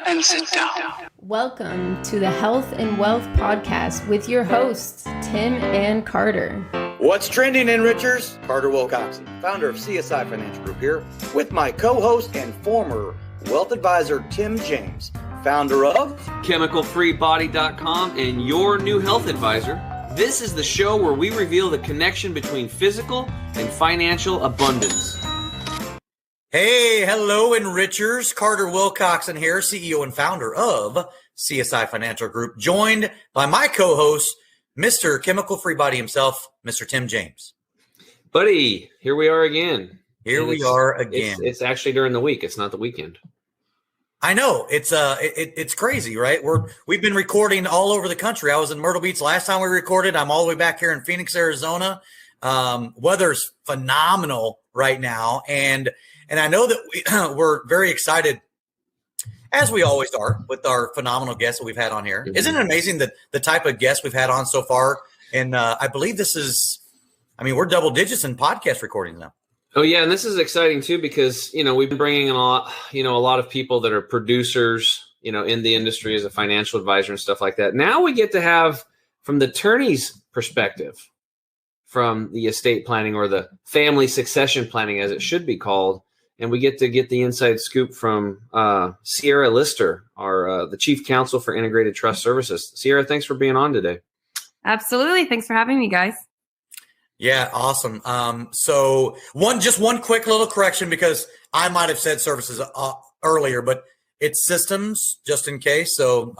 and sit down. Welcome to the Health and Wealth Podcast with your hosts, Tim and Carter. What's trending, Enrichers? Carter Wilcoxon, founder of CSI Financial Group here, with my co-host and former wealth advisor, Tim James, founder of ChemicalFreeBody.com and your new health advisor. This is the show where we reveal the connection between physical and financial abundance. Hey, hello, Enrichers. Carter Wilcoxon here, CEO and founder of CSI Financial Group, joined by my co-host, Mr. Chemical Free Body himself, Mr. Tim James. Buddy, here we are again. It's actually during the week. It's not the weekend. I know. It's crazy, right? We've been recording all over the country. I was in Myrtle Beach last time we recorded. I'm all the way back here in Phoenix, Arizona. Weather's phenomenal right now. And I know that we're very excited, as we always are, with our phenomenal guests that we've had on here. Mm-hmm. Isn't it amazing that the type of guests we've had on so far? And I believe we're double digits in podcast recordings now. Oh, yeah. And this is exciting, too, because, we've been bringing in a lot of people that are producers, in the industry as a financial advisor and stuff like that. Now we get to have, from the attorney's perspective, from the estate planning or the family succession planning, as it should be called. And we get the inside scoop from Sierra Lister, the Chief Counsel for Integrated Trust Services. Sierra, thanks for being on today. Absolutely. Thanks for having me, guys. Yeah, awesome. So one quick little correction, because I might have said services earlier, but it's systems, just in case. So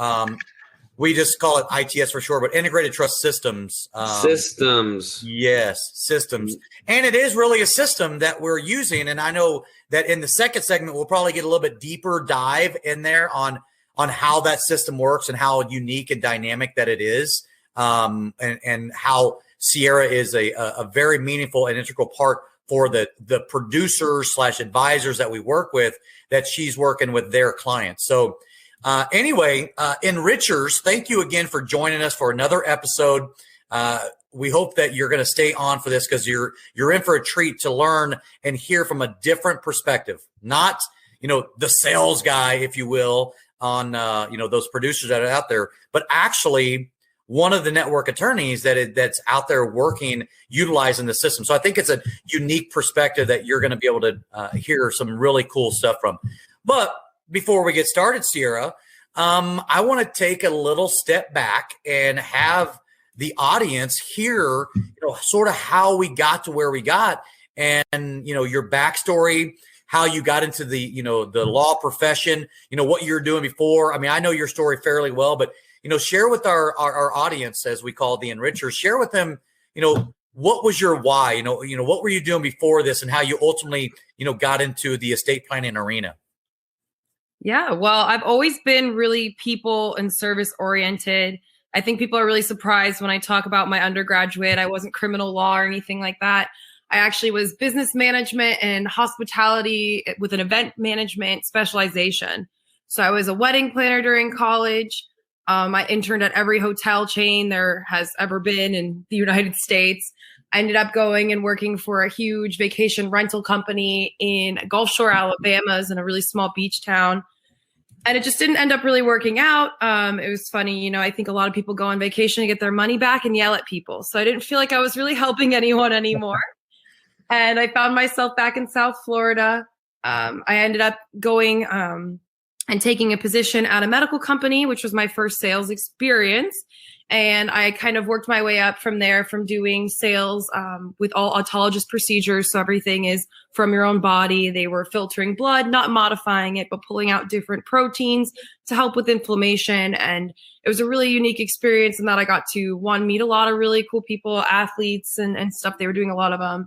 we just call it ITS for short, but Integrated Trust Systems. Systems. Yes, systems. And it is really a system that we're using. And I know that in the second segment, we'll probably get a little bit deeper dive in there on how that system works and how unique and dynamic that it is, and how Sierra is a very meaningful and integral part for the producers / advisors that we work with, that she's working with their clients. So anyway, Enrichers, thank you again for joining us for another episode. We hope that you're going to stay on for this, because you're in for a treat to learn and hear from a different perspective, not, the sales guy, if you will, on, those producers that are out there, but actually one of the network attorneys that's out there working, utilizing the system. So I think it's a unique perspective that you're going to be able to hear some really cool stuff from. But before we get started, Sierra, I want to take a little step back and have the audience hear, sort of how we got to where we got, and, your backstory, how you got into the, the law profession, what you're doing before. I mean, I know your story fairly well, but, share with our audience, as we call the Enrichers, share with them, what was your why, what were you doing before this, and how you ultimately, got into the estate planning arena. Yeah, well, I've always been really people and service oriented. I think people are really surprised when I talk about my undergraduate. I wasn't criminal law or anything like that. I actually was business management and hospitality with an event management specialization. So I was a wedding planner during college. I interned at every hotel chain there has ever been in the United States. I ended up going and working for a huge vacation rental company in Gulf Shore, Alabama, in a really small beach town. And it just didn't end up really working out. It was funny, I think a lot of people go on vacation to get their money back and yell at people. So I didn't feel like I was really helping anyone anymore. And I found myself back in South Florida. I ended up going and taking a position at a medical company, which was my first sales experience. And I kind of worked my way up from there, from doing sales with all autologous procedures. So everything is from your own body. They were filtering blood, not modifying it, but pulling out different proteins to help with inflammation. And it was a really unique experience in that I got to, meet a lot of really cool people, athletes and stuff. They were doing a lot of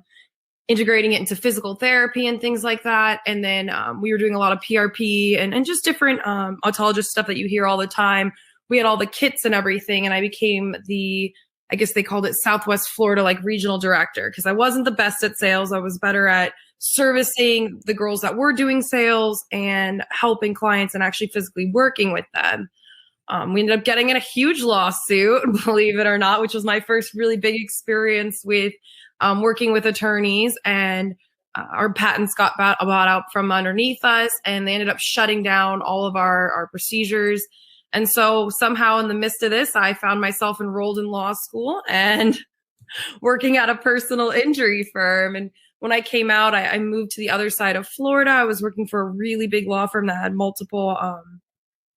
integrating it into physical therapy and things like that. And then we were doing a lot of PRP and just different autologous stuff that you hear all the time. We had all the kits and everything. And I became I guess they called it Southwest Florida, regional director, because I wasn't the best at sales. I was better at servicing the girls that were doing sales and helping clients and actually physically working with them. We ended up getting in a huge lawsuit, believe it or not, which was my first really big experience with working with attorneys. And our patents got bought out from underneath us, and they ended up shutting down all of our procedures. And so somehow in the midst of this, I found myself enrolled in law school and working at a personal injury firm. And when I came out, I moved to the other side of Florida. I was working for a really big law firm that had multiple,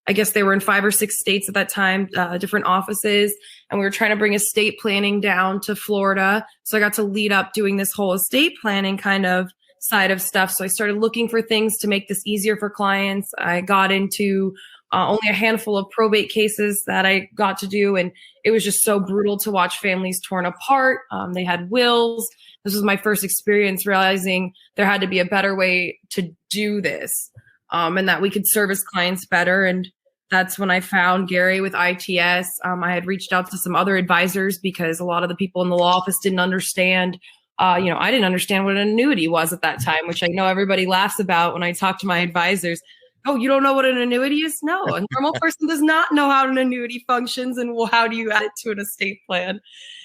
I guess they were in 5 or 6 states at that time, different offices. And we were trying to bring estate planning down to Florida. So I got to lead up doing this whole estate planning kind of side of stuff. So I started looking for things to make this easier for clients. I got into only a handful of probate cases that I got to do. And it was just so brutal to watch families torn apart. They had wills. This was my first experience realizing there had to be a better way to do this, and that we could service clients better. And that's when I found Gary with ITS. I had reached out to some other advisors because a lot of the people in the law office didn't understand. I didn't understand what an annuity was at that time, which I know everybody laughs about when I talk to my advisors. Oh, you don't know what an annuity is? No, a normal person does not know how an annuity functions and how do you add it to an estate plan.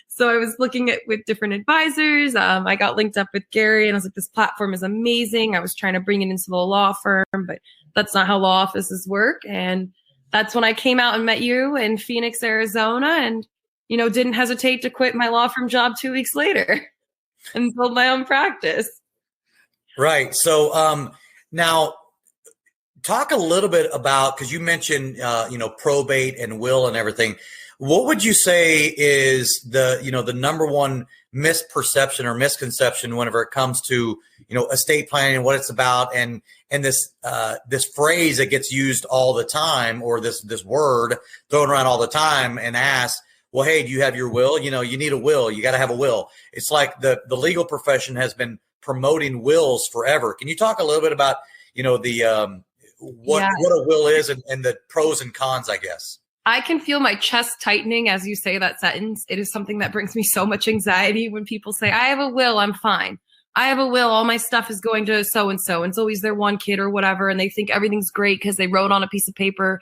So I was looking at with different advisors. I got linked up with Gary and I was like, this platform is amazing. I was trying to bring it into the law firm, but that's not how law offices work. And that's when I came out and met you in Phoenix, Arizona, and, didn't hesitate to quit my law firm job 2 weeks later and build my own practice. Right. So now talk a little bit about, because you mentioned, probate and will and everything. What would you say is the number one misperception or misconception whenever it comes to, estate planning and what it's about, and this phrase that gets used all the time, or this word thrown around all the time and asked, well, hey, do you have your will? You need a will. You got to have a will. It's like the legal profession has been promoting wills forever. Can you talk a little bit about, what a will is and the pros and cons, I guess? I can feel my chest tightening as you say that sentence. It is something that brings me so much anxiety when people say, I have a will, I'm fine. I have a will, all my stuff is going to so-and-so. And it's always their one kid or whatever. And they think everything's great because they wrote on a piece of paper.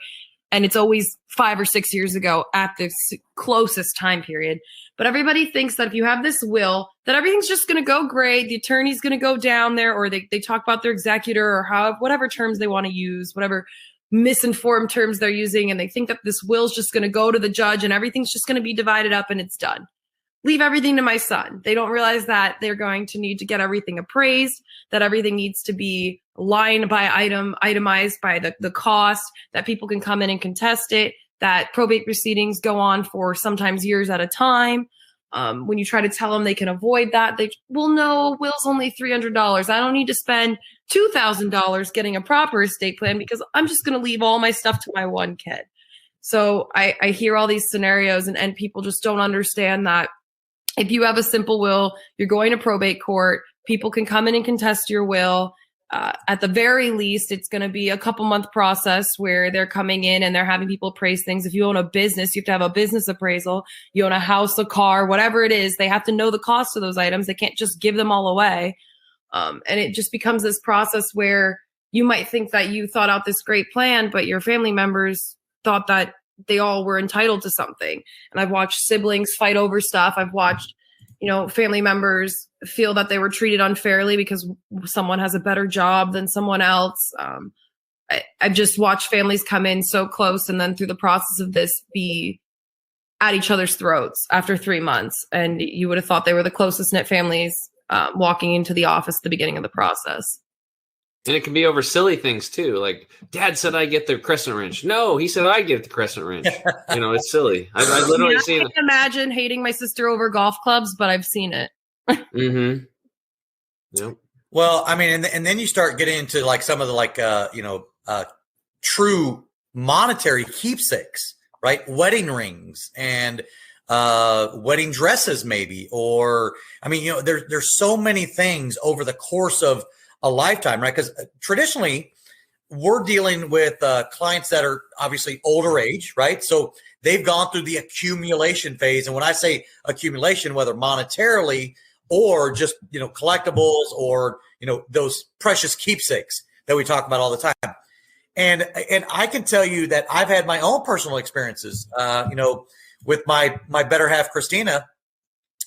And it's always 5 or 6 years ago at the closest time period. But everybody thinks that if you have this will, that everything's just going to go great. The attorney's going to go down there, or they talk about their executor or whatever terms they want to use, whatever misinformed terms they're using. And they think that this will's just going to go to the judge and everything's just going to be divided up and it's done. Leave everything to my son. They don't realize that they're going to need to get everything appraised, that everything needs to be line by item, itemized by the cost, that people can come in and contest it, that probate proceedings go on for sometimes years at a time. When you try to tell them they can avoid that, no, will's only $300. I don't need to spend $2,000 getting a proper estate plan because I'm just going to leave all my stuff to my one kid. So I hear all these scenarios and people just don't understand that if you have a simple will, you're going to probate court, people can come in and contest your will. At the very least, it's going to be a couple-month process where they're coming in and they're having people appraise things. If you own a business, you have to have a business appraisal. You own a house, a car, whatever it is, they have to know the cost of those items. They can't just give them all away. And it just becomes this process where you might think that you thought out this great plan, but your family members thought that they all were entitled to something. And I've watched siblings fight over stuff. I've watched family members feel that they were treated unfairly because someone has a better job than someone else. I've just watched families come in so close and then through the process of this be at each other's throats after 3 months. And you would have thought they were the closest knit families walking into the office at the beginning of the process. And it can be over silly things too. Like, Dad said I get the crescent wrench. No, he said I get the crescent wrench. It's silly. I've literally seen it. I can imagine hating my sister over golf clubs, but I've seen it. Mm-hmm. Yep. Well, I mean, and then you start getting into like some of the true monetary keepsakes, right? Wedding rings and wedding dresses, maybe, or there's so many things over the course of a lifetime, right? Because traditionally we're dealing with clients that are obviously older age, right? So they've gone through the accumulation phase. And when I say accumulation, whether monetarily or just, collectibles or, those precious keepsakes that we talk about all the time. And I can tell you that I've had my own personal experiences, with my better half, Christina.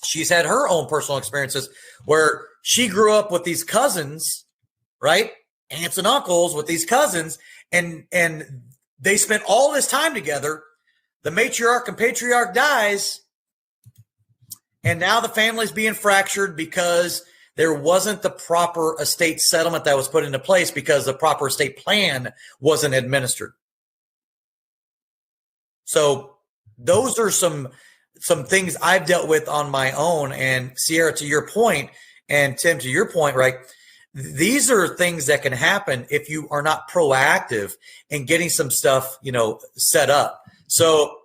she's had her own personal experiences where she grew up with these cousins, right? Aunts and uncles with these cousins, and they spent all this time together. The matriarch and patriarch dies, and now the family's being fractured because there wasn't the proper estate settlement that was put into place because the proper estate plan wasn't administered. So those are some things I've dealt with on my own. And Sierra, to your point, and Tim, to your point, right? These are things that can happen if you are not proactive in getting some stuff, set up. So,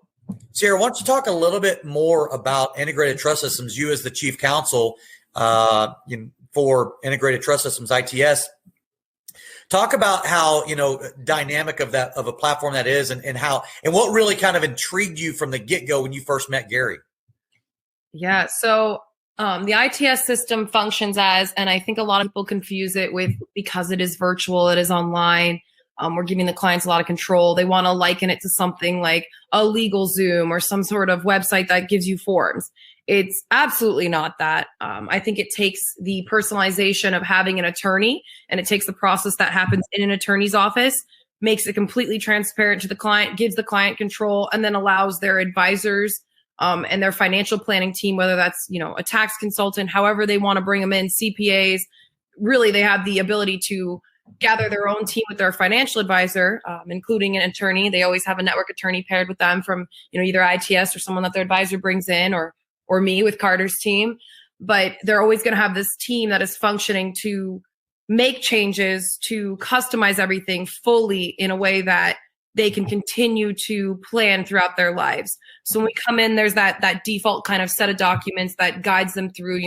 Sierra, why don't you talk a little bit more about integrated trust systems? You as the chief counsel for integrated trust systems, ITS. Talk about how, dynamic of a platform that is and what really kind of intrigued you from the get-go when you first met Gary. Yeah. So the ITS system functions as, and I think a lot of people confuse it with, because it is virtual, it is online. We're giving the clients a lot of control. They want to liken it to something like a LegalZoom or some sort of website that gives you forms. It's absolutely not that. I think it takes the personalization of having an attorney, and it takes the process that happens in an attorney's office, makes it completely transparent to the client, gives the client control, and then allows their advisors and their financial planning team, whether that's, a tax consultant, however they want to bring them in, CPAs, really they have the ability to gather their own team with their financial advisor, including an attorney. They always have a network attorney paired with them from, either ITS or someone that their advisor brings in, or me with Carter's team. But they're always going to have this team that is functioning to make changes, to customize everything fully in a way that they can continue to plan throughout their lives. So when we come in, there's that default kind of set of documents that guides them through,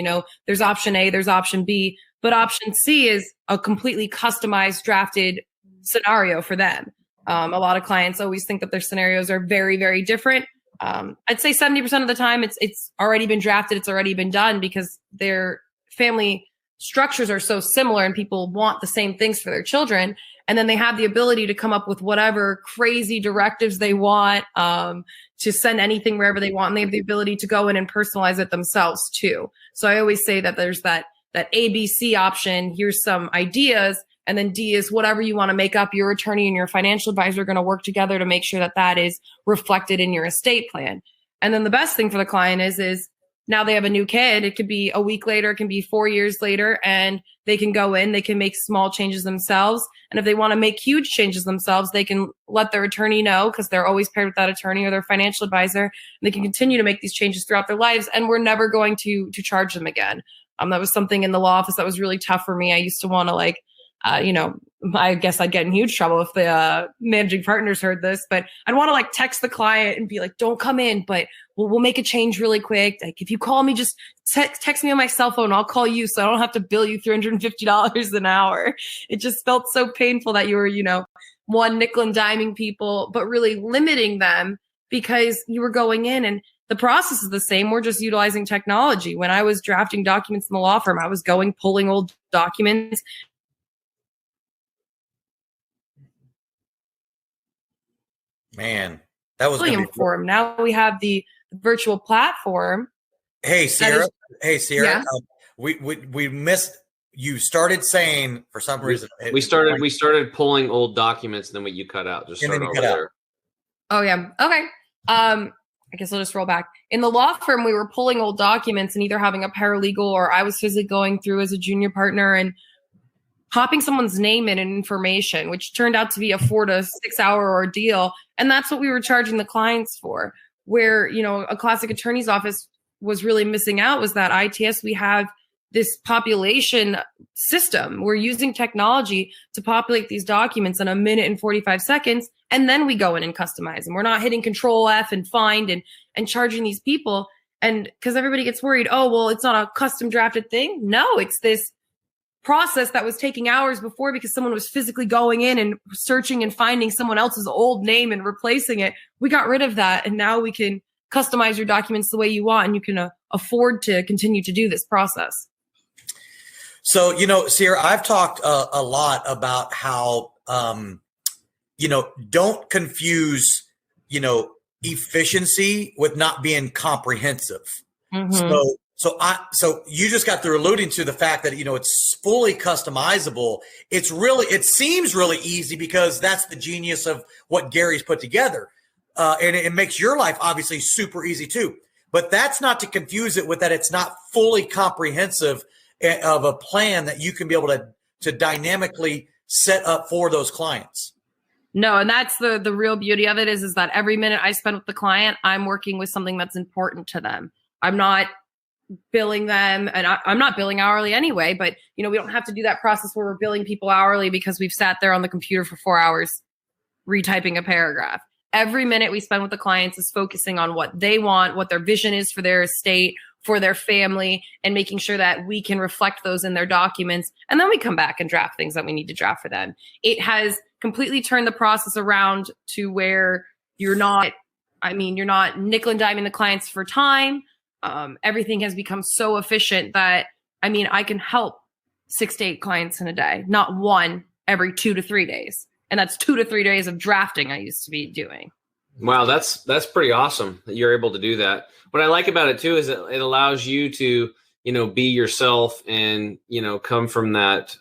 there's option A, there's option B, but option C is a completely customized, drafted scenario for them. A lot of clients always think that their scenarios are very, very different. I'd say 70% of the time it's already been drafted, it's already been done, because their family structures are so similar and people want the same things for their children. And then they have the ability to come up with whatever crazy directives they want, to send anything wherever they want. And they have the ability to go in and personalize it themselves too. So I always say that there's that ABC option. Here's some ideas. And then D is whatever you want to make up. Your attorney and your financial advisor are going to work together to make sure that is reflected in your estate plan. And then the best thing for the client is now they have a new kid. It could be a week later, it can be 4 years later, and they can go in, they can make small changes themselves. And if they want to make huge changes themselves, they can let their attorney know, because they're always paired with that attorney or their financial advisor. And they can continue to make these changes throughout their lives, and we're never going to charge them again. That was something in the law office that was really tough for me. I used to want to I guess I'd get in huge trouble if the managing partners heard this, but I'd want to text the client and be like, don't come in, but we'll make a change really quick. Like, if you call me, just text me on my cell phone. I'll call you so I don't have to bill you $350 an hour. It just felt so painful that you were, one nickel and diming people, but really limiting them because you were going in and the process is the same. We're just utilizing technology. When I was drafting documents in the law firm, I was pulling old documents. Man, that was for him. Now we have the virtual platform. Hey, Sierra. Yeah. We missed. You started saying for some reason. We started pulling old documents, and then you cut out. Just start over there. Oh yeah. Okay. I guess I'll just roll back. In the law firm, we were pulling old documents and either having a paralegal or I was physically going through as a junior partner and popping someone's name in and information, which turned out to be a 4 to 6 hour ordeal. And that's what we were charging the clients for. Where, a classic attorney's office was really missing out was that ITS, we have this population system. We're using technology to populate these documents in 1 minute and 45 seconds. And then we go in and customize them. We're not hitting Control F and find and charging these people. And because everybody gets worried, oh, well, it's not a custom drafted thing. No, it's this process that was taking hours before because someone was physically going in and searching and finding someone else's old name and replacing it. We got rid of that. And now we can customize your documents the way you want. And you can afford to continue to do this process. So, Sierra, I've talked a lot about how, don't confuse, efficiency with not being comprehensive. Mm-hmm. So you just got through alluding to the fact that, it's fully customizable. It seems really easy because that's the genius of what Gary's put together. And it makes your life obviously super easy too. But that's not to confuse it with that it's not fully comprehensive of a plan that you can be able to dynamically set up for those clients. No, and that's the real beauty of it is that every minute I spend with the client, I'm working with something that's important to them. I'm not billing them, and I'm not billing hourly anyway, but we don't have to do that process where we're billing people hourly because we've sat there on the computer for 4 hours retyping a paragraph. Every minute we spend with the clients is focusing on what they want, what their vision is for their estate, for their family, and making sure that we can reflect those in their documents. And then we come back and draft things that we need to draft for them. It has completely turned the process around to where you're not nickel and diming the clients for time. Everything has become so efficient that, I can help 6 to 8 clients in a day, not one every 2 to 3 days. And that's 2 to 3 days of drafting I used to be doing. Wow, that's pretty awesome that you're able to do that. What I like about it too is it allows you to, be yourself and, come from that,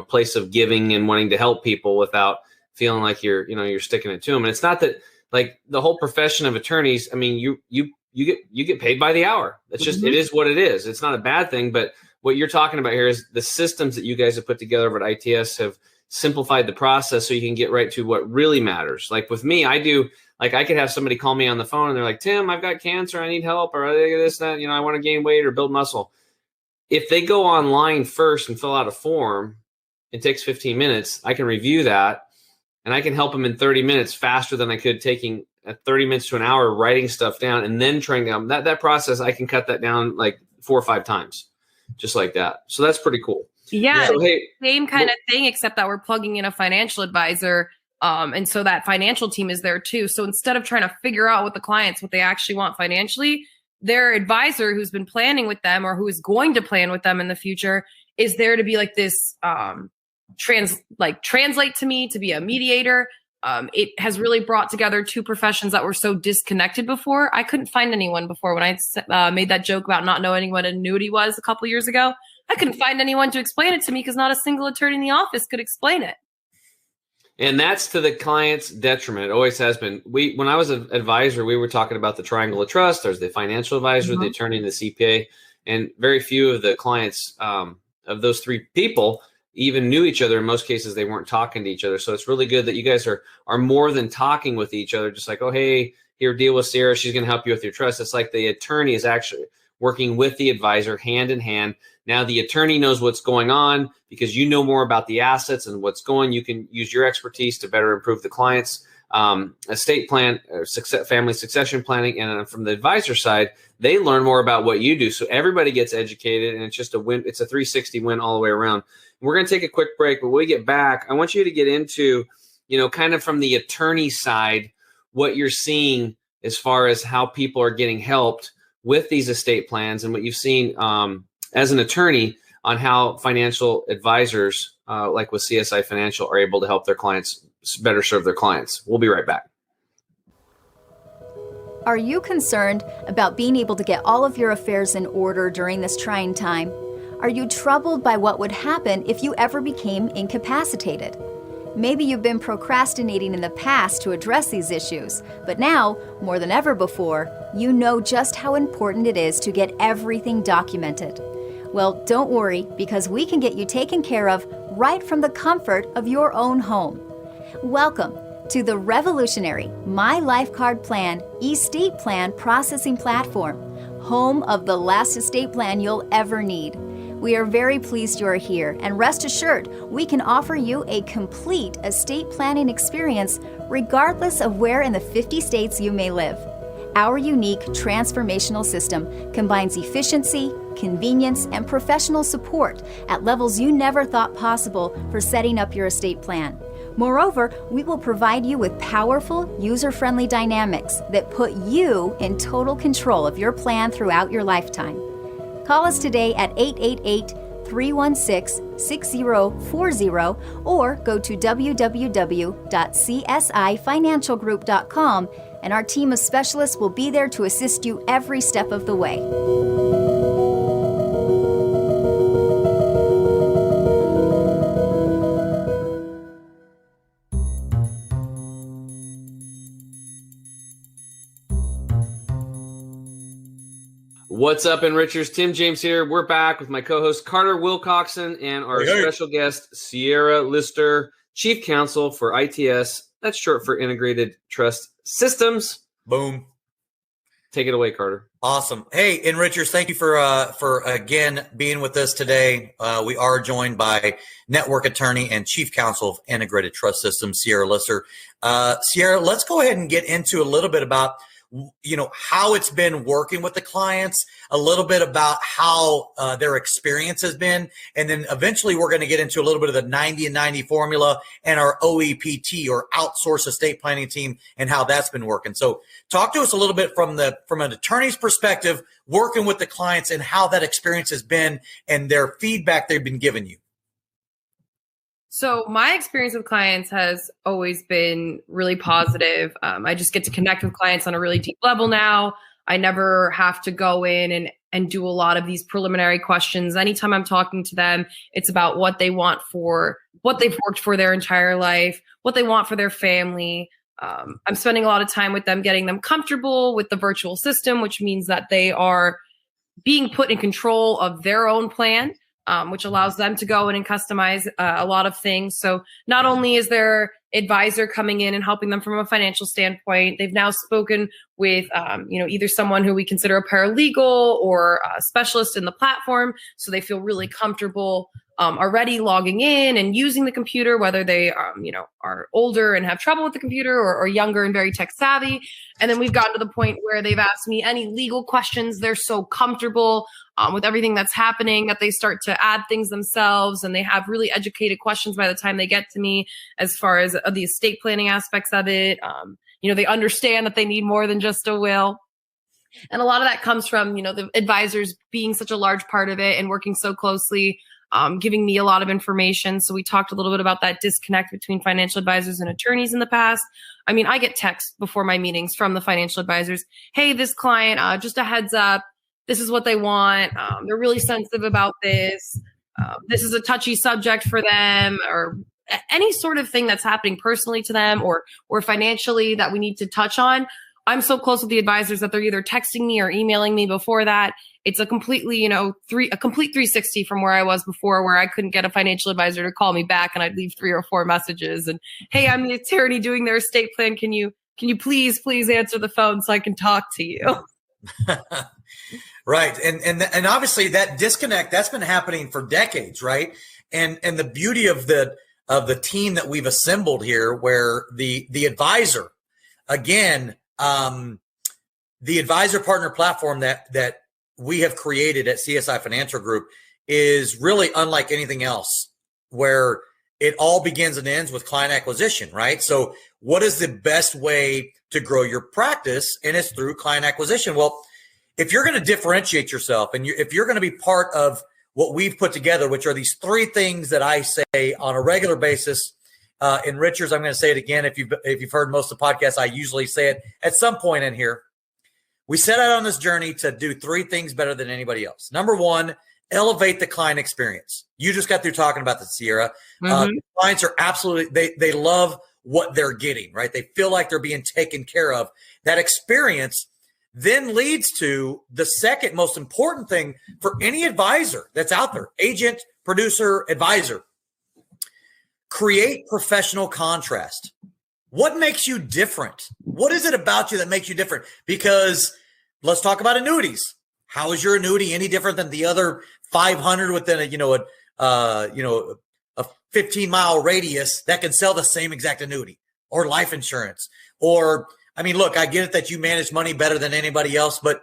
place of giving and wanting to help people without feeling like you're sticking it to them. And it's not that like the whole profession of attorneys. You get paid by the hour. That's just, It is what it is. It's not a bad thing, but what you're talking about here is the systems that you guys have put together over at ITS have simplified the process so you can get right to what really matters. Like with me, I could have somebody call me on the phone and they're like, Tim, I've got cancer. I need help, or this, that, I want to gain weight or build muscle. If they go online first and fill out a form, it takes 15 minutes. I can review that and I can help them in 30 minutes faster than I could taking 30 minutes to an hour writing stuff down and then trying down that process. I can cut that down like 4 or 5 times, just like that. So that's pretty cool. Yeah. So, hey, same kind of thing, except that we're plugging in a financial advisor. And so that financial team is there too. So instead of trying to figure out with the clients what they actually want financially, their advisor who's been planning with them or who is going to plan with them in the future is there to be like this translate to me, to be a mediator. It has really brought together 2 professions that were so disconnected before. I couldn't find anyone before when I made that joke about not knowing what an annuity was a couple years ago. I couldn't find anyone to explain it to me because not a single attorney in the office could explain it. And that's to the client's detriment. It always has been. When I was an advisor, we were talking about the triangle of trust. There's the financial advisor, the attorney, and the CPA. And very few of the clients of those 3 people even knew each other. In most cases, they weren't talking to each other. So it's really good that you guys are more than talking with each other. Just like, oh, hey, here, deal with Sarah. She's going to help you with your trust. It's like the attorney is actually working with the advisor hand in hand. Now the attorney knows what's going on because you know more about the assets and what's going. You can use your expertise to better improve the client's estate plan, or family succession planning. And from the advisor side, they learn more about what you do. So everybody gets educated, and it's just a win. It's a 360 win all the way around. We're going to take a quick break, but when we get back, I want you to get into, kind of from the attorney side, what you're seeing as far as how people are getting helped with these estate plans and what you've seen as an attorney on how financial advisors, like with CSI Financial, are able to help their clients better serve their clients. We'll be right back. Are you concerned about being able to get all of your affairs in order during this trying time? Are you troubled by what would happen if you ever became incapacitated? Maybe you've been procrastinating in the past to address these issues, but now, more than ever before, you know just how important it is to get everything documented. Well, don't worry, because we can get you taken care of right from the comfort of your own home. Welcome to the revolutionary My Life Card Plan estate plan processing platform, home of the last estate plan you'll ever need. We are very pleased you are here, and rest assured, we can offer you a complete estate planning experience regardless of where in the 50 states you may live. Our unique transformational system combines efficiency, convenience, and professional support at levels you never thought possible for setting up your estate plan. Moreover, we will provide you with powerful, user-friendly dynamics that put you in total control of your plan throughout your lifetime. Call us today at 888-316-6040 or go to www.csifinancialgroup.com, and our team of specialists will be there to assist you every step of the way. What's up, Enrichers? Tim James here. We're back with my co-host Carter Wilcoxon and our special guest Sierra Lister, Chief Counsel for ITS. That's short for Integrated Trust Systems. Boom. Take it away, Carter. Awesome. Hey, Enrichers, thank you for again being with us today. We are joined by Network Attorney and Chief Counsel of Integrated Trust Systems, Sierra Lister. Sierra, let's go ahead and get into a little bit about how it's been working with the clients, a little bit about how their experience has been, and then eventually we're going to get into a little bit of the 90 and 90 formula and our OEPT or outsource estate planning team and how that's been working. So talk to us a little bit from an attorney's perspective, working with the clients and how that experience has been and their feedback they've been giving you. So my experience with clients has always been really positive. I just get to connect with clients on a really deep level now. I never have to go in and do a lot of these preliminary questions. Anytime I'm talking to them, it's about what they want for what they've worked for their entire life, what they want for their family. I'm spending a lot of time with them, getting them comfortable with the virtual system, which means that they are being put in control of their own plan. Which allows them to go in and customize a lot of things. So not only is their advisor coming in and helping them from a financial standpoint, they've now spoken with, either someone who we consider a paralegal or a specialist in the platform. So they feel really comfortable already logging in and using the computer, whether they are older and have trouble with the computer or younger and very tech savvy. And then we've gotten to the point where they've asked me any legal questions. They're so comfortable with everything that's happening that they start to add things themselves, and they have really educated questions by the time they get to me as far as the estate planning aspects of it. They understand that they need more than just a will. And a lot of that comes from, the advisors being such a large part of it and working so closely, giving me a lot of information. So we talked a little bit about that disconnect between financial advisors and attorneys in the past. I mean, I get texts before my meetings from the financial advisors. Hey, this client, just a heads up. This is what they want. They're really sensitive about this. This is a touchy subject for them, or any sort of thing that's happening personally to them or financially that we need to touch on. I'm so close with the advisors that they're either texting me or emailing me before that. It's a completely, a complete 360 from where I was before, where I couldn't get a financial advisor to call me back and I'd leave 3 or 4 messages. And, hey, I'm the attorney doing their estate plan. Can you please answer the phone so I can talk to you? Right. And obviously that disconnect, that's been happening for decades, right? And the beauty of the team that we've assembled here, where the advisor, again, the advisor partner platform that we have created at CSI Financial Group is really unlike anything else, where it all begins and ends with client acquisition, right? So what is the best way to grow your practice? And it's through client acquisition. Well, if you're going to differentiate yourself and if you're going to be part of what we've put together, which are these 3 things that I say on a regular basis, Enrichers, I'm going to say it again. If you've heard most of the podcasts, I usually say it at some point in here. We set out on this journey to do 3 things better than anybody else. Number 1, elevate the client experience. You just got through talking about the Sierra. Clients are absolutely, they love what they're getting, right? They feel like they're being taken care of. That experience then leads to the second most important thing for any advisor that's out there, agent, producer, advisor. Create professional contrast. What makes you different? What is it about you that makes you different? Because let's talk about annuities. How is your annuity any different than the other 500 within a 15-mile radius that can sell the same exact annuity, or life insurance? Or, I mean, look, I get it that you manage money better than anybody else, but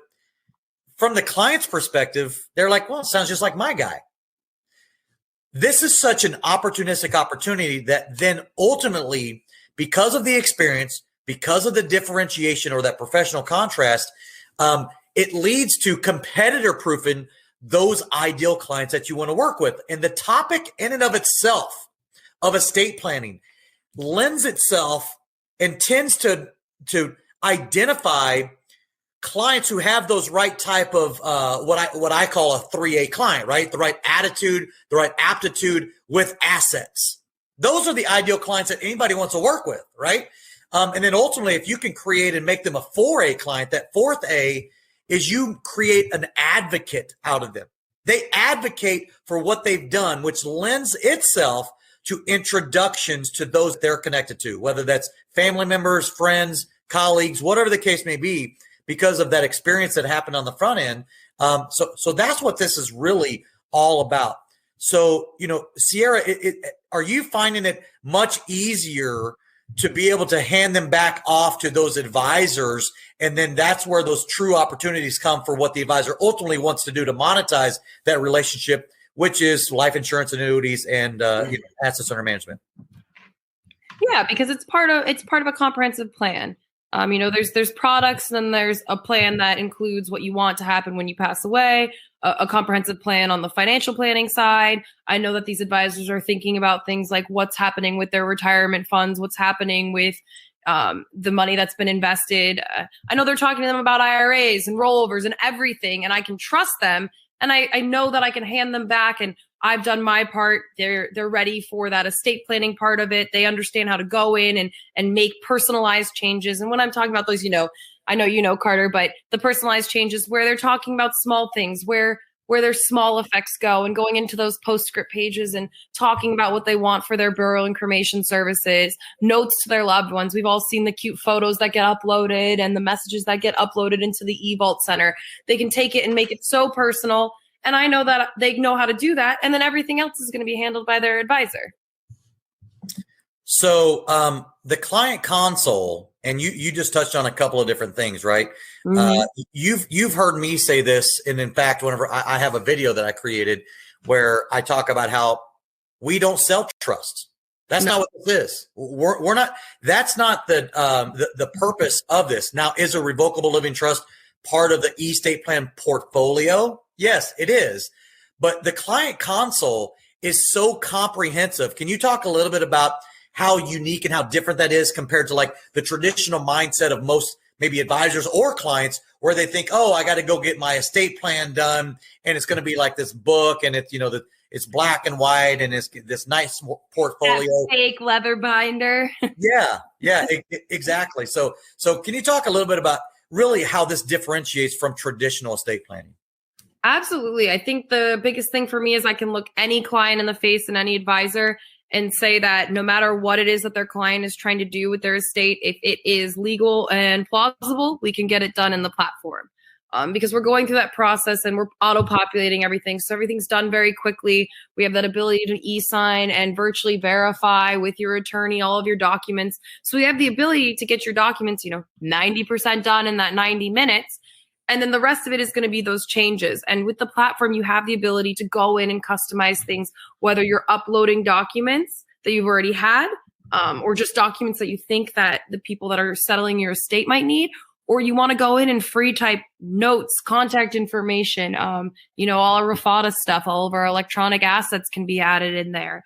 from the client's perspective, they're like, well, it sounds just like my guy. This is such an opportunistic opportunity that then ultimately, because of the experience, because of the differentiation or that professional contrast, it leads to competitor proofing those ideal clients that you want to work with. And the topic in and of itself of estate planning lends itself and tends to identify clients who have those right type of what I call a 3A client, right? The right attitude, the right aptitude with assets. Those are the ideal clients that anybody wants to work with, right? And then ultimately, if you can create and make them a 4A client, that 4th A is you create an advocate out of them. They advocate for what they've done, which lends itself to introductions to those they're connected to, whether that's family members, friends, colleagues, whatever the case may be, because of that experience that happened on the front end. So that's what this is really all about. So, Sierra, are you finding it much easier to be able to hand them back off to those advisors? And then that's where those true opportunities come for what the advisor ultimately wants to do to monetize that relationship, which is life insurance, annuities, and assets under management. Yeah, because it's part of a comprehensive plan. There's products, and then there's a plan that includes what you want to happen when you pass away, a comprehensive plan on the financial planning side. I know that these advisors are thinking about things like what's happening with their retirement funds, what's happening with the money that's been invested. I know they're talking to them about IRAs and rollovers and everything, and I can trust them. And I know that I can hand them back, and I've done my part. They're ready for that estate planning part of it. They understand how to go in and make personalized changes. And when I'm talking about those, I know Carter, but the personalized changes where they're talking about small things, where their small effects go, and going into those postscript pages and talking about what they want for their burial and cremation services, notes to their loved ones. We've all seen the cute photos that get uploaded and the messages that get uploaded into the eVault Center. They can take it and make it so personal. And I know that they know how to do that. And then everything else is going to be handled by their advisor. So the client console, and you just touched on a couple of different things, right? Mm-hmm. You've heard me say this, and in fact, whenever I have a video that I created where I talk about how we don't sell trust. That's not what this is. We're not. That's not the purpose of this. Now, is a revocable living trust part of the estate plan portfolio? Yes, it is. But the client console is so comprehensive. Can you talk a little bit about how unique and how different that is compared to like the traditional mindset of most maybe advisors or clients, where they think, oh, I got to go get my estate plan done, and it's going to be like this book, and it's it's black and white, and it's this nice portfolio, that fake leather binder. Yeah, exactly. So can you talk a little bit about really how this differentiates from traditional estate planning? Absolutely. I think the biggest thing for me is I can look any client in the face and any advisor and say that no matter what it is that their client is trying to do with their estate, if it is legal and plausible, we can get it done in the platform. Because we're going through that process and we're auto-populating everything. So everything's done very quickly. We have that ability to e-sign and virtually verify with your attorney all of your documents. So we have the ability to get your documents, 90% done in that 90 minutes. And then the rest of it is going to be those changes. And with the platform, you have the ability to go in and customize things, whether you're uploading documents that you've already had, or just documents that you think that the people that are settling your estate might need, or you want to go in and free type notes, contact information, all our Rafata stuff, all of our electronic assets can be added in there.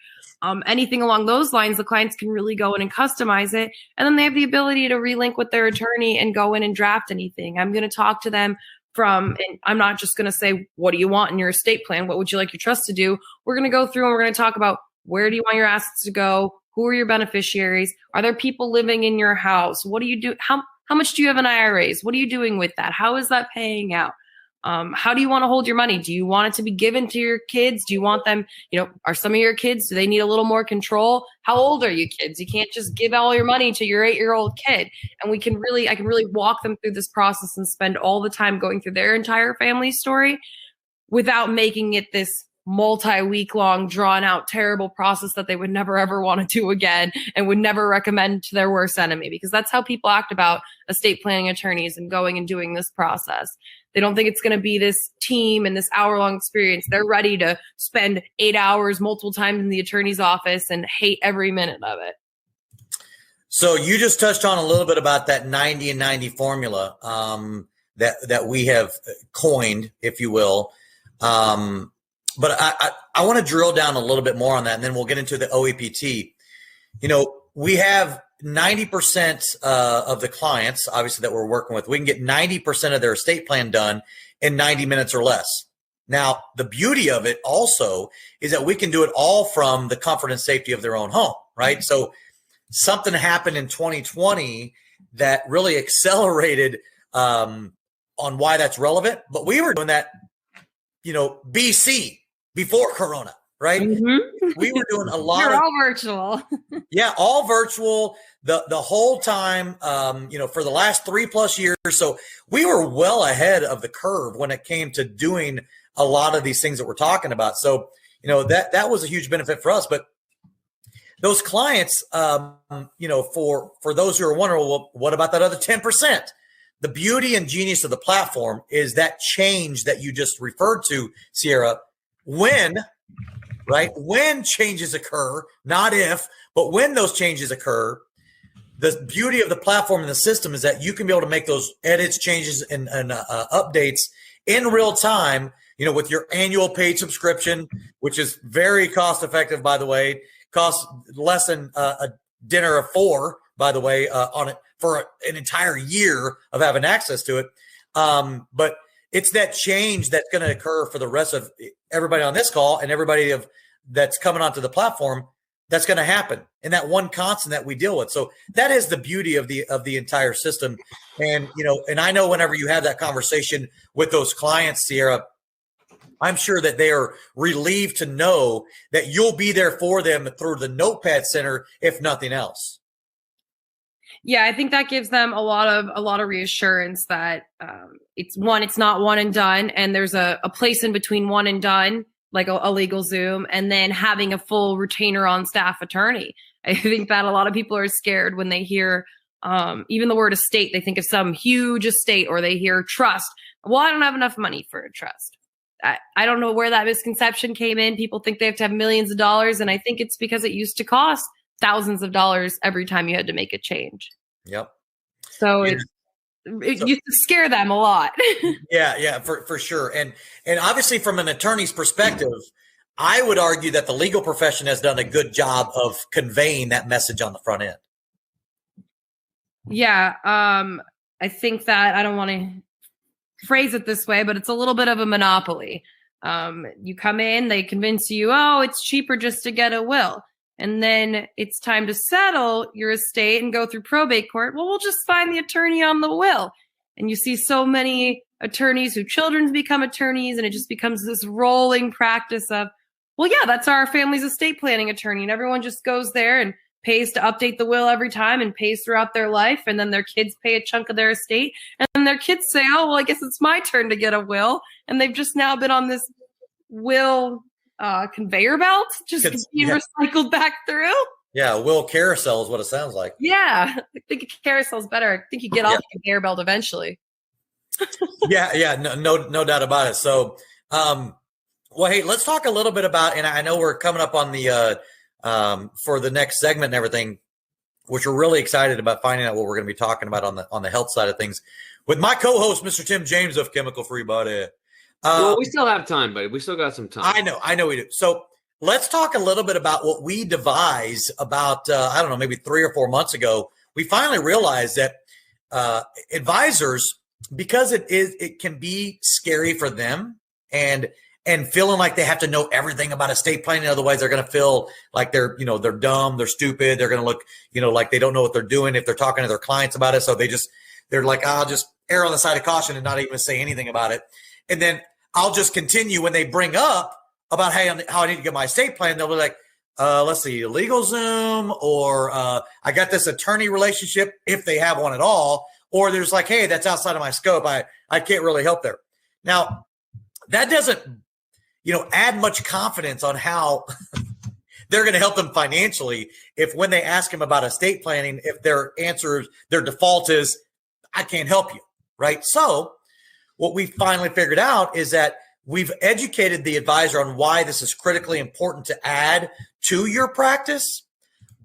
Anything along those lines, the clients can really go in and customize it. And then they have the ability to relink with their attorney and go in and draft anything. I'm going to talk to them and I'm not just going to say, what do you want in your estate plan? What would you like your trust to do? We're going to go through and we're going to talk about, where do you want your assets to go? Who are your beneficiaries? Are there people living in your house? What do you do? How much do you have in IRAs? What are you doing with that? How is that paying out? How do you want to hold your money? Do you want it to be given to your kids? Do you want them, are some of your kids, do they need a little more control? How old are you kids? You can't just give all your money to your 8-year-old kid. And I can really walk them through this process and spend all the time going through their entire family story without making it this multi-week long, drawn out, terrible process that they would never, ever want to do again and would never recommend to their worst enemy, because that's how people act about estate planning attorneys and going and doing this process. They don't think it's going to be this team and this hour-long experience. They're ready to spend 8 hours multiple times in the attorney's office and hate every minute of it. So you just touched on a little bit about that 90 and 90 formula that we have coined, if you will. But I want to drill down a little bit more on that, and then we'll get into the OEPT. We have 90% of the clients, obviously, that we're working with. We can get 90% of their estate plan done in 90 minutes or less. Now, the beauty of it also is that we can do it all from the comfort and safety of their own home, right? So something happened in 2020 that really accelerated on why that's relevant, but we were doing that, BC, before Corona, right? Mm-hmm. We were doing a lot You're of all virtual. Yeah, all virtual the whole time, for the last 3+ years. So we were well ahead of the curve when it came to doing a lot of these things that we're talking about. So, that was a huge benefit for us. But those clients, for those who are wondering, well, what about that other 10%? The beauty and genius of the platform is that change that you just referred to, Sierra, when changes occur, not if, but when those changes occur, the beauty of the platform and the system is that you can be able to make those edits, changes, and updates in real time, with your annual paid subscription, which is very cost effective, by the way, costs less than a dinner of 4, by the way, on it for an entire year of having access to it. But it's that change that's going to occur for the rest of everybody on this call and everybody that's coming onto the platform. That's going to happen, and that one constant that we deal with. So that is the beauty of the entire system. And and I know whenever you have that conversation with those clients, Sierra, I'm sure that they are relieved to know that you'll be there for them through the Notepad Center, if nothing else. Yeah, I think that gives them a lot of reassurance that it's not one and done, and there's a place in between one and done, like a LegalZoom, and then having a full retainer on staff attorney. I think that a lot of people are scared when they hear even the word estate. They think of some huge estate, or they hear trust. Well, I don't have enough money for a trust. I don't know where that misconception came in. People think they have to have millions of dollars, and I think it's because it used to cost thousands of dollars every time you had to make a change. Yep. So it used to scare them a lot. Yeah, for sure. And obviously from an attorney's perspective, I would argue that the legal profession has done a good job of conveying that message on the front end. Yeah. I think that I don't want to phrase it this way, but it's a little bit of a monopoly. You come in, they convince you, oh, it's cheaper just to get a will. And then it's time to settle your estate and go through probate court. Well, we'll just find the attorney on the will. And you see so many attorneys whose children become attorneys, and it just becomes this rolling practice of, well, yeah, that's our family's estate planning attorney. And everyone just goes there and pays to update the will every time and pays throughout their life. And then their kids pay a chunk of their estate. And their kids say, oh, well, I guess it's my turn to get a will. And they've just now been on this will conveyor belt, just being recycled back through. Yeah, will carousel is what it sounds like. Yeah, I think a carousel is better. I think you get off the conveyor belt eventually. Yeah, no doubt about it. So, well, hey, let's talk a little bit about, and I know we're coming up on the for the next segment and everything, which we're really excited about finding out what we're going to be talking about on the health side of things with my co-host, Mr. Tim James of Chemical Free Body. Well, we still have time, buddy. We still got some time. I know we do. So let's talk a little bit about what we devised about, I don't know, maybe 3 or 4 months ago. We finally realized that advisors, because it can be scary for them and feeling like they have to know everything about estate planning. Otherwise, they're going to feel like they're dumb, they're stupid. They're going to look, like they don't know what they're doing if they're talking to their clients about it. So they're like, I'll just err on the side of caution and not even say anything about it. And then I'll just continue when they bring up about how I need to get my estate plan. They'll be like, let's see, LegalZoom, or I got this attorney relationship, if they have one at all, or there's like, hey, that's outside of my scope. I can't really help there. Now, that doesn't, add much confidence on how they're going to help them financially if when they ask them about estate planning, if their default is, I can't help you, right? So what we finally figured out is that we've educated the advisor on why this is critically important to add to your practice.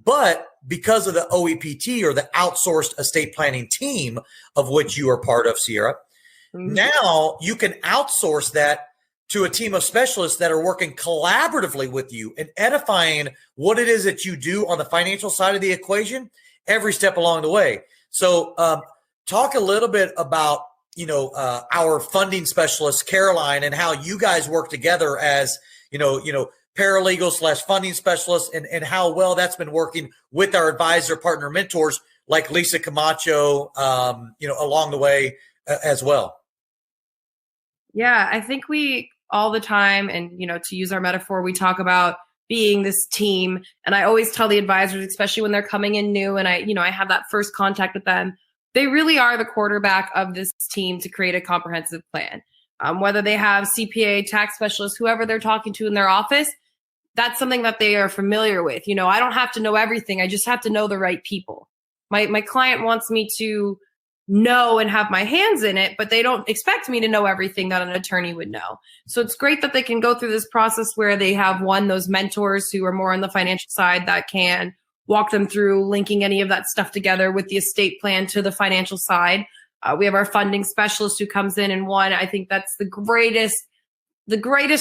But because of the OEPT, or the outsourced estate planning team of which you are part of, Sierra, now you can outsource that to a team of specialists that are working collaboratively with you and edifying what it is that you do on the financial side of the equation every step along the way. So talk a little bit about our funding specialist, Caroline, and how you guys work together as, paralegal / funding specialists, and how well that's been working with our advisor partner mentors like Lisa Camacho, along the way as well. Yeah, I think we all the time, and to use our metaphor, we talk about being this team. And I always tell the advisors, especially when they're coming in new and I have that first contact with them, they really are the quarterback of this team to create a comprehensive plan. Whether they have CPA, tax specialists, whoever they're talking to in their office, that's something that they are familiar with. I don't have to know everything. I just have to know the right people. My client wants me to know and have my hands in it, but they don't expect me to know everything that an attorney would know. So it's great that they can go through this process where they have those mentors who are more on the financial side that can walk them through linking any of that stuff together with the estate plan to the financial side. We have our funding specialist who comes in, and I think that's the greatest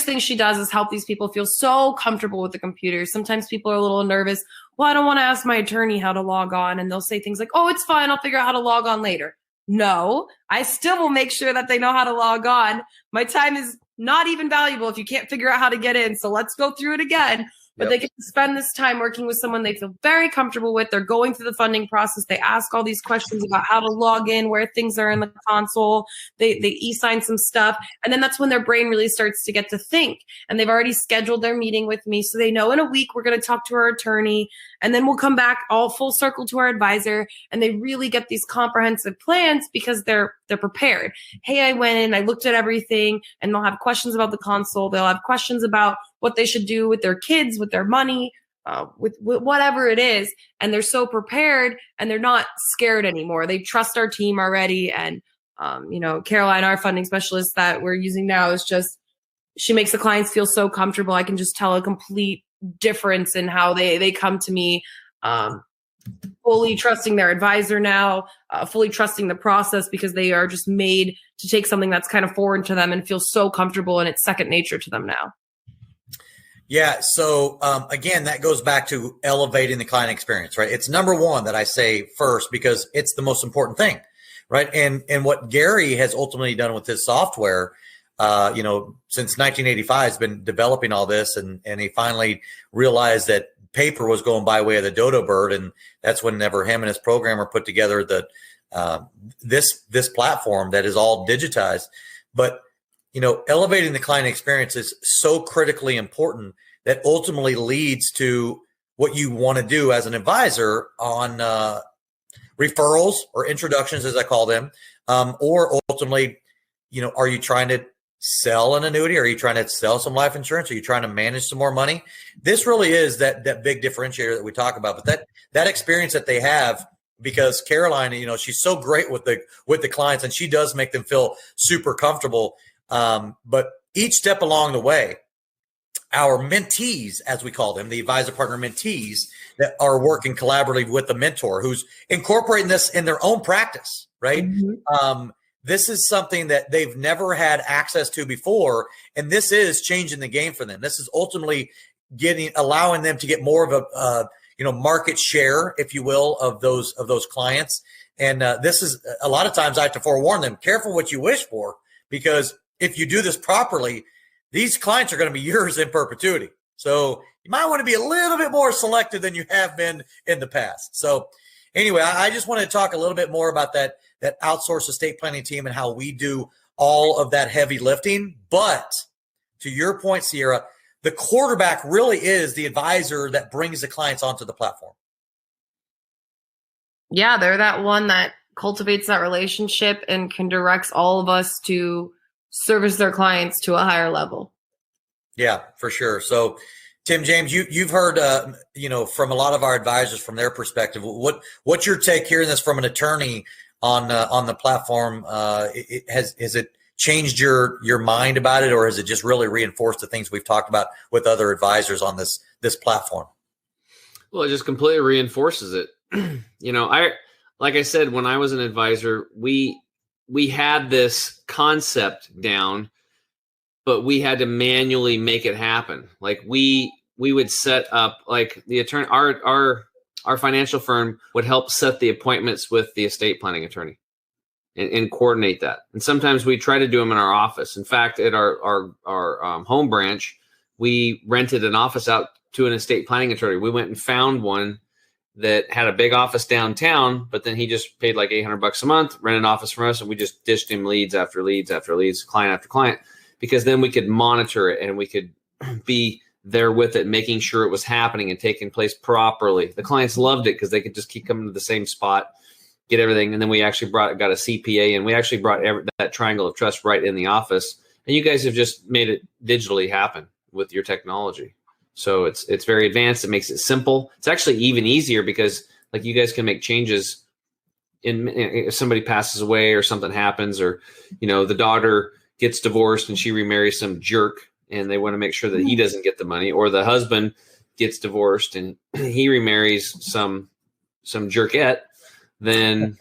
thing she does is help these people feel so comfortable with the computer. Sometimes people are a little nervous. Well, I don't want to ask my attorney how to log on. And they'll say things like, oh, it's fine. I'll figure out how to log on later. No, I still will make sure that they know how to log on. My time is not even valuable if you can't figure out how to get in. So let's go through it again. But they get to spend this time working with someone they feel very comfortable with. They're going through the funding process. They ask all these questions about how to log in, where things are in the console. They e-sign some stuff. And then that's when their brain really starts to get to think. And they've already scheduled their meeting with me. So they know in a week we're going to talk to our attorney. And then we'll come back all full circle to our advisor. And they really get these comprehensive plans because they're prepared. Hey, I went in, I looked at everything, and they'll have questions about the console. They'll have questions about what they should do with their kids, with their money, with whatever it is. And they're so prepared and they're not scared anymore. They trust our team already. And, Caroline, our funding specialist that we're using now, she makes the clients feel so comfortable. I can just tell a complete difference in how they come to me, fully trusting their advisor now, fully trusting the process because they are just made to take something that's kind of foreign to them and feel so comfortable and it's second nature to them now. Yeah. So again, that goes back to elevating the client experience, right? It's number one that I say first because it's the most important thing, right? And what Gary has ultimately done with his software, since 1985 has been developing all this, and he finally realized that paper was going by way of the dodo bird, and that's whenever him and his programmer put together this platform that is all digitized. But elevating the client experience is so critically important that ultimately leads to what you want to do as an advisor on referrals or introductions, as I call them, or ultimately, are you trying to sell an annuity? Are you trying to sell some life insurance? Are you trying to manage some more money? This really is that big differentiator that we talk about. But that experience that they have, because Caroline, she's so great with the clients, and she does make them feel super comfortable. But each step along the way, our mentees, as we call them, the advisor partner mentees that are working collaboratively with the mentor who's incorporating this in their own practice, right? Mm-hmm. This is something that they've never had access to before, and this is changing the game for them. This is ultimately allowing them to get more of a market share, if you will, of those clients. And this is a lot of times I have to forewarn them: careful what you wish for, because if you do this properly, these clients are going to be yours in perpetuity. So you might want to be a little bit more selective than you have been in the past. So anyway, I just wanted to talk a little bit more about that outsourced estate planning team and how we do all of that heavy lifting. But to your point, Sierra, the quarterback really is the advisor that brings the clients onto the platform. Yeah, they're that one that cultivates that relationship and can direct all of us to service their clients to a higher level. Yeah, for sure. So Tim, James, you've heard, from a lot of our advisors from their perspective. What's your take hearing this from an attorney on the platform? Has it changed your mind about it, or has it just really reinforced the things we've talked about with other advisors on this platform? Well, it just completely reinforces it. Like I said, when I was an advisor, we had this concept down, but we had to manually make it happen. Like we would set up, like the attorney, our financial firm would help set the appointments with the estate planning attorney and coordinate that. And sometimes we try to do them in our office. In fact, at our home branch, we rented an office out to an estate planning attorney. We went and found one that had a big office downtown, but then he just paid like $800 a month, rent an office from us, and we just dished him leads after leads after leads, client after client, because then we could monitor it and we could be there with it, making sure it was happening and taking place properly. The clients loved it because they could just keep coming to the same spot, get everything. And then we actually got a CPA, and we actually brought that triangle of trust right in the office. And you guys have just made it digitally happen with your technology. So it's very advanced. It makes it simple. It's actually even easier because like you guys can make changes if somebody passes away or something happens, or, the daughter gets divorced and she remarries some jerk and they want to make sure that he doesn't get the money, or the husband gets divorced and he remarries some jerkette, then,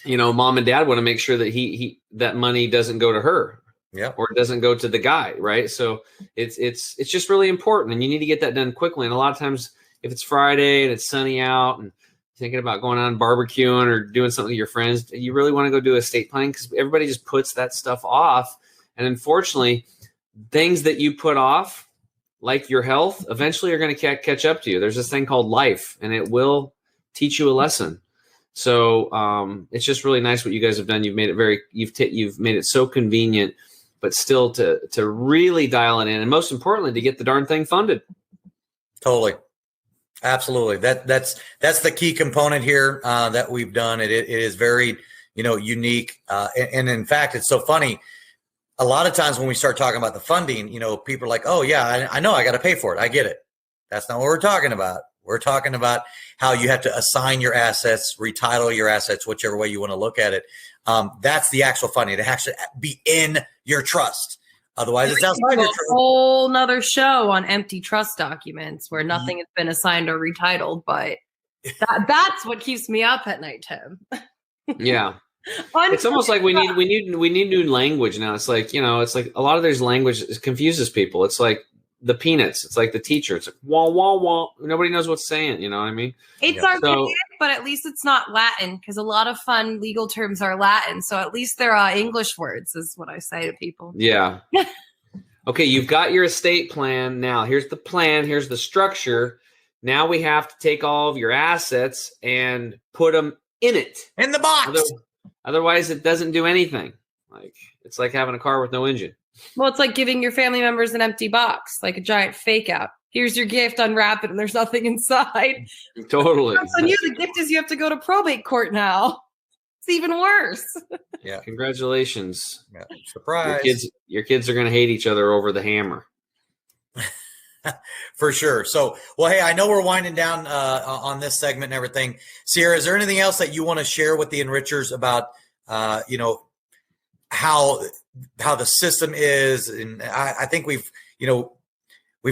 mom and dad want to make sure that that money doesn't go to her. Yeah. Or it doesn't go to the guy, right? So it's just really important, and you need to get that done quickly. And a lot of times, if it's Friday and it's sunny out and thinking about going on barbecuing or doing something with your friends, you really want to go do estate planning, because everybody just puts that stuff off. And unfortunately, things that you put off, like your health, eventually are going to catch up to you. There's this thing called life, and it will teach you a lesson. So it's just really nice what you guys have done. You've made it you've made it so convenient, but still to really dial it in, and most importantly, to get the darn thing funded. Totally. Absolutely. That's the key component here that we've done. It is very, unique. And in fact, it's so funny. A lot of times when we start talking about the funding, people are like, oh yeah, I know I got to pay for it. I get it. That's not what we're talking about. We're talking about how you have to assign your assets, retitle your assets, whichever way you want to look at it. That's the actual funding. It has to be in your trust. Otherwise, it's outside your trust. A whole nother show on empty trust documents where nothing has been assigned or retitled. But that's what keeps me up at night, Tim. Yeah. It's almost like we need new language now. It's like, it's like a lot of there's language confuses people. It's like the Peanuts. It's like the teacher. It's like wah wah wah. Nobody knows what's saying. You know what I mean? It's archaic, but at least it's not Latin, because a lot of fun legal terms are Latin. So at least they're English words, is what I say to people. Yeah. Okay, you've got your estate plan. Now here's the plan. Here's the structure. Now we have to take all of your assets and put them in it. In the box. Otherwise, it doesn't do anything. It's like having a car with no engine. Well, it's like giving your family members an empty box, like a giant fake out. Here's your gift, unwrap it, and there's nothing inside. Totally. On you, the gift is you have to go to probate court now. It's even worse. Yeah. Congratulations. Yeah. Surprise. Your kids are going to hate each other over the hammer. For sure. So, well, hey, I know we're winding down on this segment and everything. Sierra, is there anything else that you want to share with the enrichers about, how the system is? And I think we've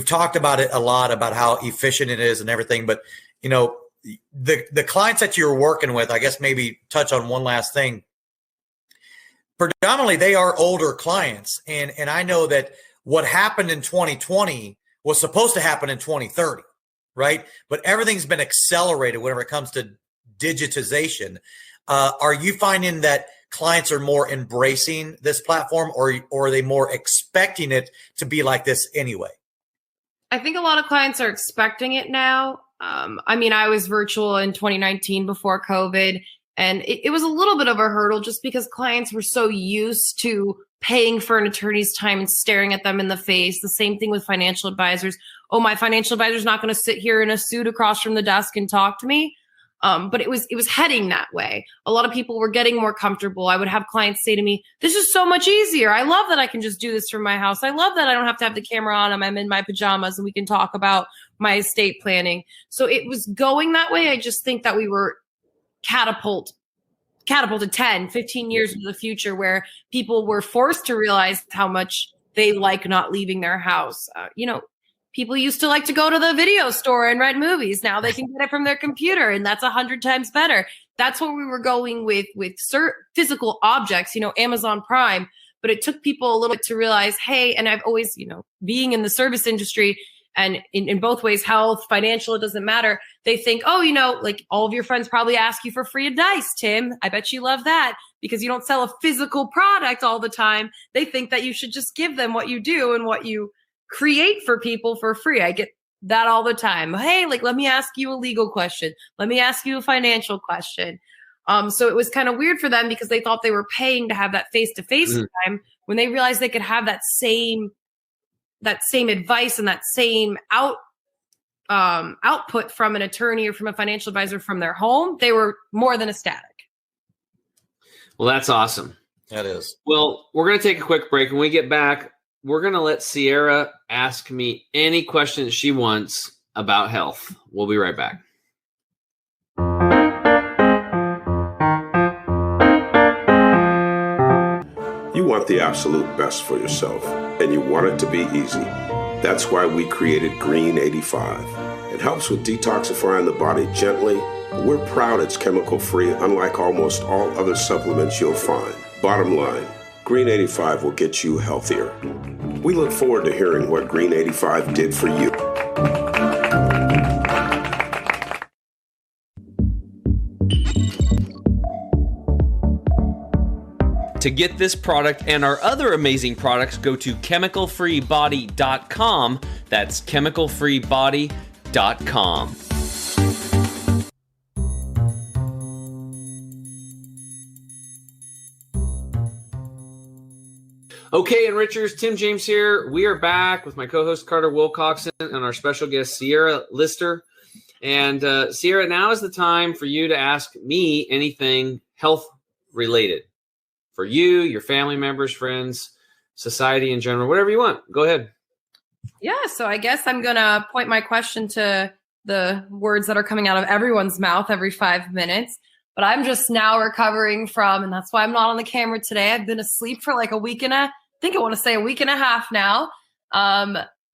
talked about it a lot, about how efficient it is and everything, but the clients that you're working with, I guess maybe touch on one last thing. Predominantly, they are older clients. And I know that what happened in 2020 was supposed to happen in 2030, right? But everything's been accelerated whenever it comes to digitization. Are you finding that clients are more embracing this platform, or are they more expecting it to be like this anyway? I think a lot of clients are expecting it now. I was virtual in 2019 before COVID, and it was a little bit of a hurdle just because clients were so used to paying for an attorney's time and staring at them in the face. The same thing with financial advisors. Oh, my financial advisor's not going to sit here in a suit across from the desk and talk to me. But it was heading that way. A lot of people were getting more comfortable. I would have clients say to me, this is so much easier. I love that I can just do this from my house. I love that I don't have to have the camera on. I'm in my pajamas and we can talk about my estate planning. So it was going that way. I just think that we were catapulted 10, 15 years into the future, where people were forced to realize how much they like not leaving their house. People used to like to go to the video store and rent movies. Now they can get it from their computer, and that's 100 times better. That's where we were going with physical objects, Amazon Prime. But it took people a little bit to realize, hey, and I've always, being in the service industry and in both ways, health, financial, it doesn't matter. They think, like all of your friends probably ask you for free advice, Tim. I bet you love that because you don't sell a physical product all the time. They think that you should just give them what you do and what you create for people for free. I get that all the time. Hey, like, let me ask you a legal question. Let me ask you a financial question. So it was kind of weird for them because they thought they were paying to have that face-to-face time when they realized they could have that same advice and that same output from an attorney or from a financial advisor from their home. They were more than ecstatic. Well, that's awesome. That is. Well, we're going to take a quick break. When we get back, we're going to let Sierra ask me any questions she wants about health. We'll be right back. You want the absolute best for yourself, and you want it to be easy. That's why we created Green 85. It helps with detoxifying the body gently. We're proud it's chemical-free, unlike almost all other supplements you'll find. Bottom line, Green 85 will get you healthier. We look forward to hearing what Green 85 did for you. To get this product and our other amazing products, go to chemicalfreebody.com. That's chemicalfreebody.com. Okay, Enrichers, Tim James here. We are back with my co-host Carter Wilcoxon and our special guest Sierra Lister. And Sierra, now is the time for you to ask me anything health related. For you, your family members, friends, society in general, whatever you want. Go ahead. Yeah, so I guess I'm going to point my question to the words that are coming out of everyone's mouth every 5 minutes. But I'm just now recovering from, and that's why I'm not on the camera today. I've been asleep for like a week and a half now.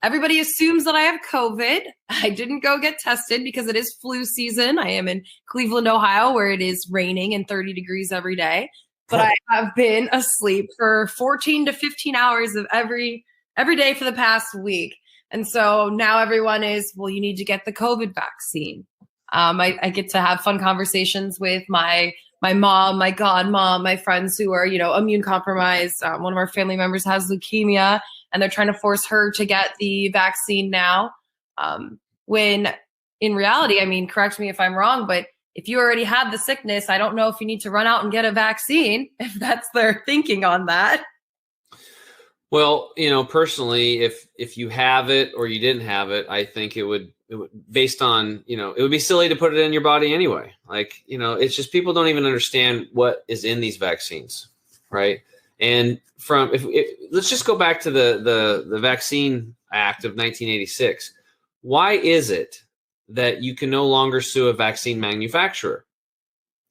Everybody assumes that I have COVID. I didn't go get tested because it is flu season. I am in Cleveland, Ohio, where it is raining and 30 degrees every day. But I have been asleep for 14 to 15 hours of every day for the past week. And so now everyone is, well, you need to get the COVID vaccine. I get to have fun conversations with my mom, my godmom, my friends who are, immune compromised. One of our family members has leukemia, and they're trying to force her to get the vaccine now. When in reality, I mean, correct me if I'm wrong, but if you already had the sickness, I don't know if you need to run out and get a vaccine, if that's their thinking on that. Well, personally, if you have it or you didn't have it, I think it would based on, it would be silly to put it in your body anyway. Like, it's just people don't even understand what is in these vaccines, right? And let's just go back to the Vaccine Act of 1986. Why is it that you can no longer sue a vaccine manufacturer?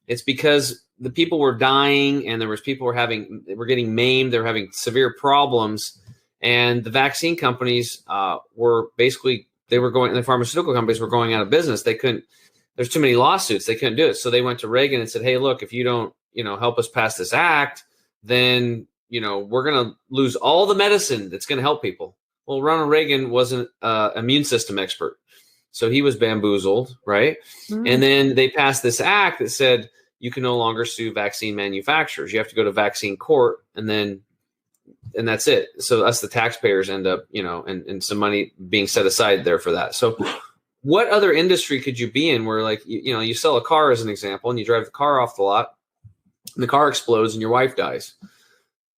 It's because the people were dying, and there was people were getting maimed, they were having severe problems, and the vaccine companies were basically, the pharmaceutical companies were going out of business. There's too many lawsuits, they couldn't do it. So they went to Reagan and said, hey, look, if you don't, help us pass this act, then, we're going to lose all the medicine that's going to help people. Well, Ronald Reagan wasn't an immune system expert. So he was bamboozled, right? Mm-hmm. And then they passed this act that said you can no longer sue vaccine manufacturers. You have to go to vaccine court, and that's it. So us, the taxpayers, end up, and some money being set aside there for that. So what other industry could you be in where, like, you sell a car as an example, and you drive the car off the lot, and the car explodes and your wife dies,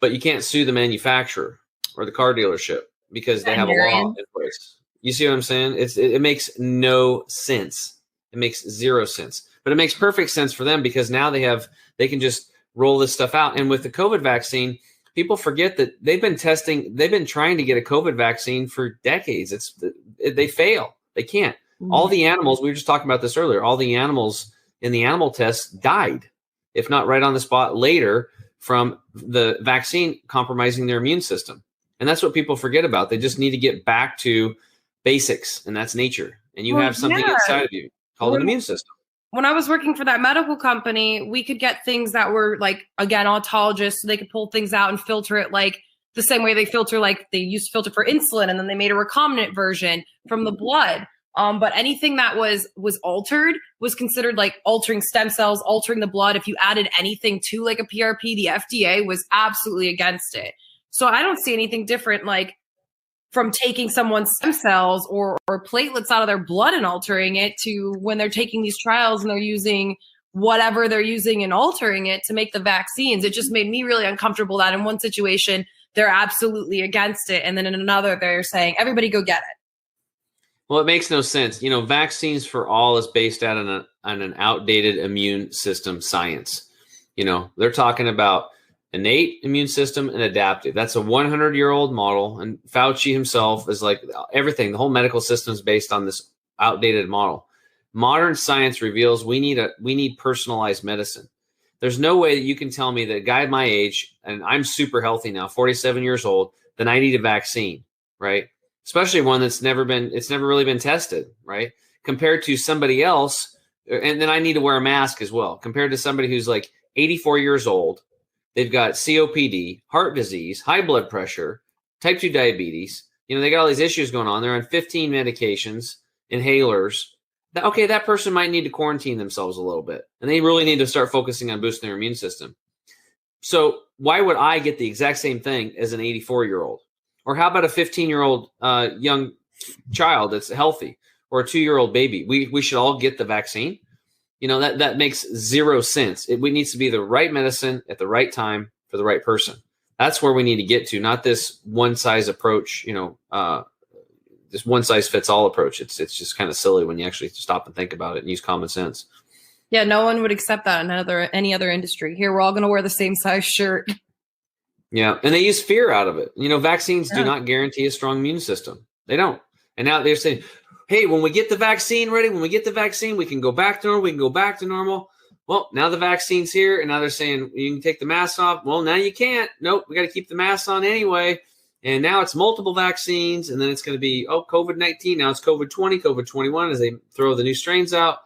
but you can't sue the manufacturer or the car dealership because they have a law in place. You see what I'm saying? It makes no sense. It makes zero sense. But it makes perfect sense for them because now they can just roll this stuff out. And with the COVID vaccine, people forget that they've been trying to get a COVID vaccine for decades. They fail. They can't. Mm-hmm. All the animals, we were just talking about this earlier, all the animals in the animal tests died, if not right on the spot later, from the vaccine compromising their immune system. And that's what people forget about. They just need to get back to basics, and that's nature. And you have something inside of you called an immune system. When I was working for that medical company, we could get things that were, like, again, autologous, so they could pull things out and filter it like the same way they filter, like they used to filter for insulin, and then they made a recombinant version from the blood. But anything that was altered was considered like altering stem cells, altering the blood. If you added anything to like a PRP, the FDA was absolutely against it. So I don't see anything different. Like, from taking someone's stem cells or platelets out of their blood and altering it to when they're taking these trials and they're using whatever they're using and altering it to make the vaccines. It just made me really uncomfortable that in one situation, they're absolutely against it. And then in another, they're saying, everybody go get it. Well, it makes no sense. Vaccines for all is based on an outdated immune system science. They're talking about innate immune system and adaptive. That's a 100-year-old model. And Fauci himself is like everything. The whole medical system is based on this outdated model. Modern science reveals we need personalized medicine. There's no way that you can tell me that a guy my age, and I'm super healthy now, 47 years old, then I need a vaccine, right? Especially one it's never really been tested, right? Compared to somebody else, and then I need to wear a mask as well, compared to somebody who's like 84 years old. They've got COPD, heart disease, high blood pressure, type 2 diabetes. They got all these issues going on. They're on 15 medications, inhalers. Okay, that person might need to quarantine themselves a little bit, and they really need to start focusing on boosting their immune system. So why would I get the exact same thing as an 84-year-old? Or how about a 15-year-old young child that's healthy, or a 2-year-old baby? We should all get the vaccine. That makes zero sense. It needs to be the right medicine at the right time for the right person. That's where we need to get to, not this one size approach, this one size fits all approach. It's just kind of silly when you actually stop and think about it and use common sense. Yeah, no one would accept that in any other industry. Here, we're all going to wear the same size shirt. Yeah, and they use fear out of it. Vaccines do not guarantee a strong immune system. They don't. And now they're saying, hey, when we get the vaccine ready, we can go back to normal. Well, now the vaccine's here, and now they're saying you can take the mask off. Well, now you can't. Nope, we got to keep the mask on anyway. And now it's multiple vaccines, and then it's going to be, COVID-19. Now it's COVID-20, COVID-21 as they throw the new strains out.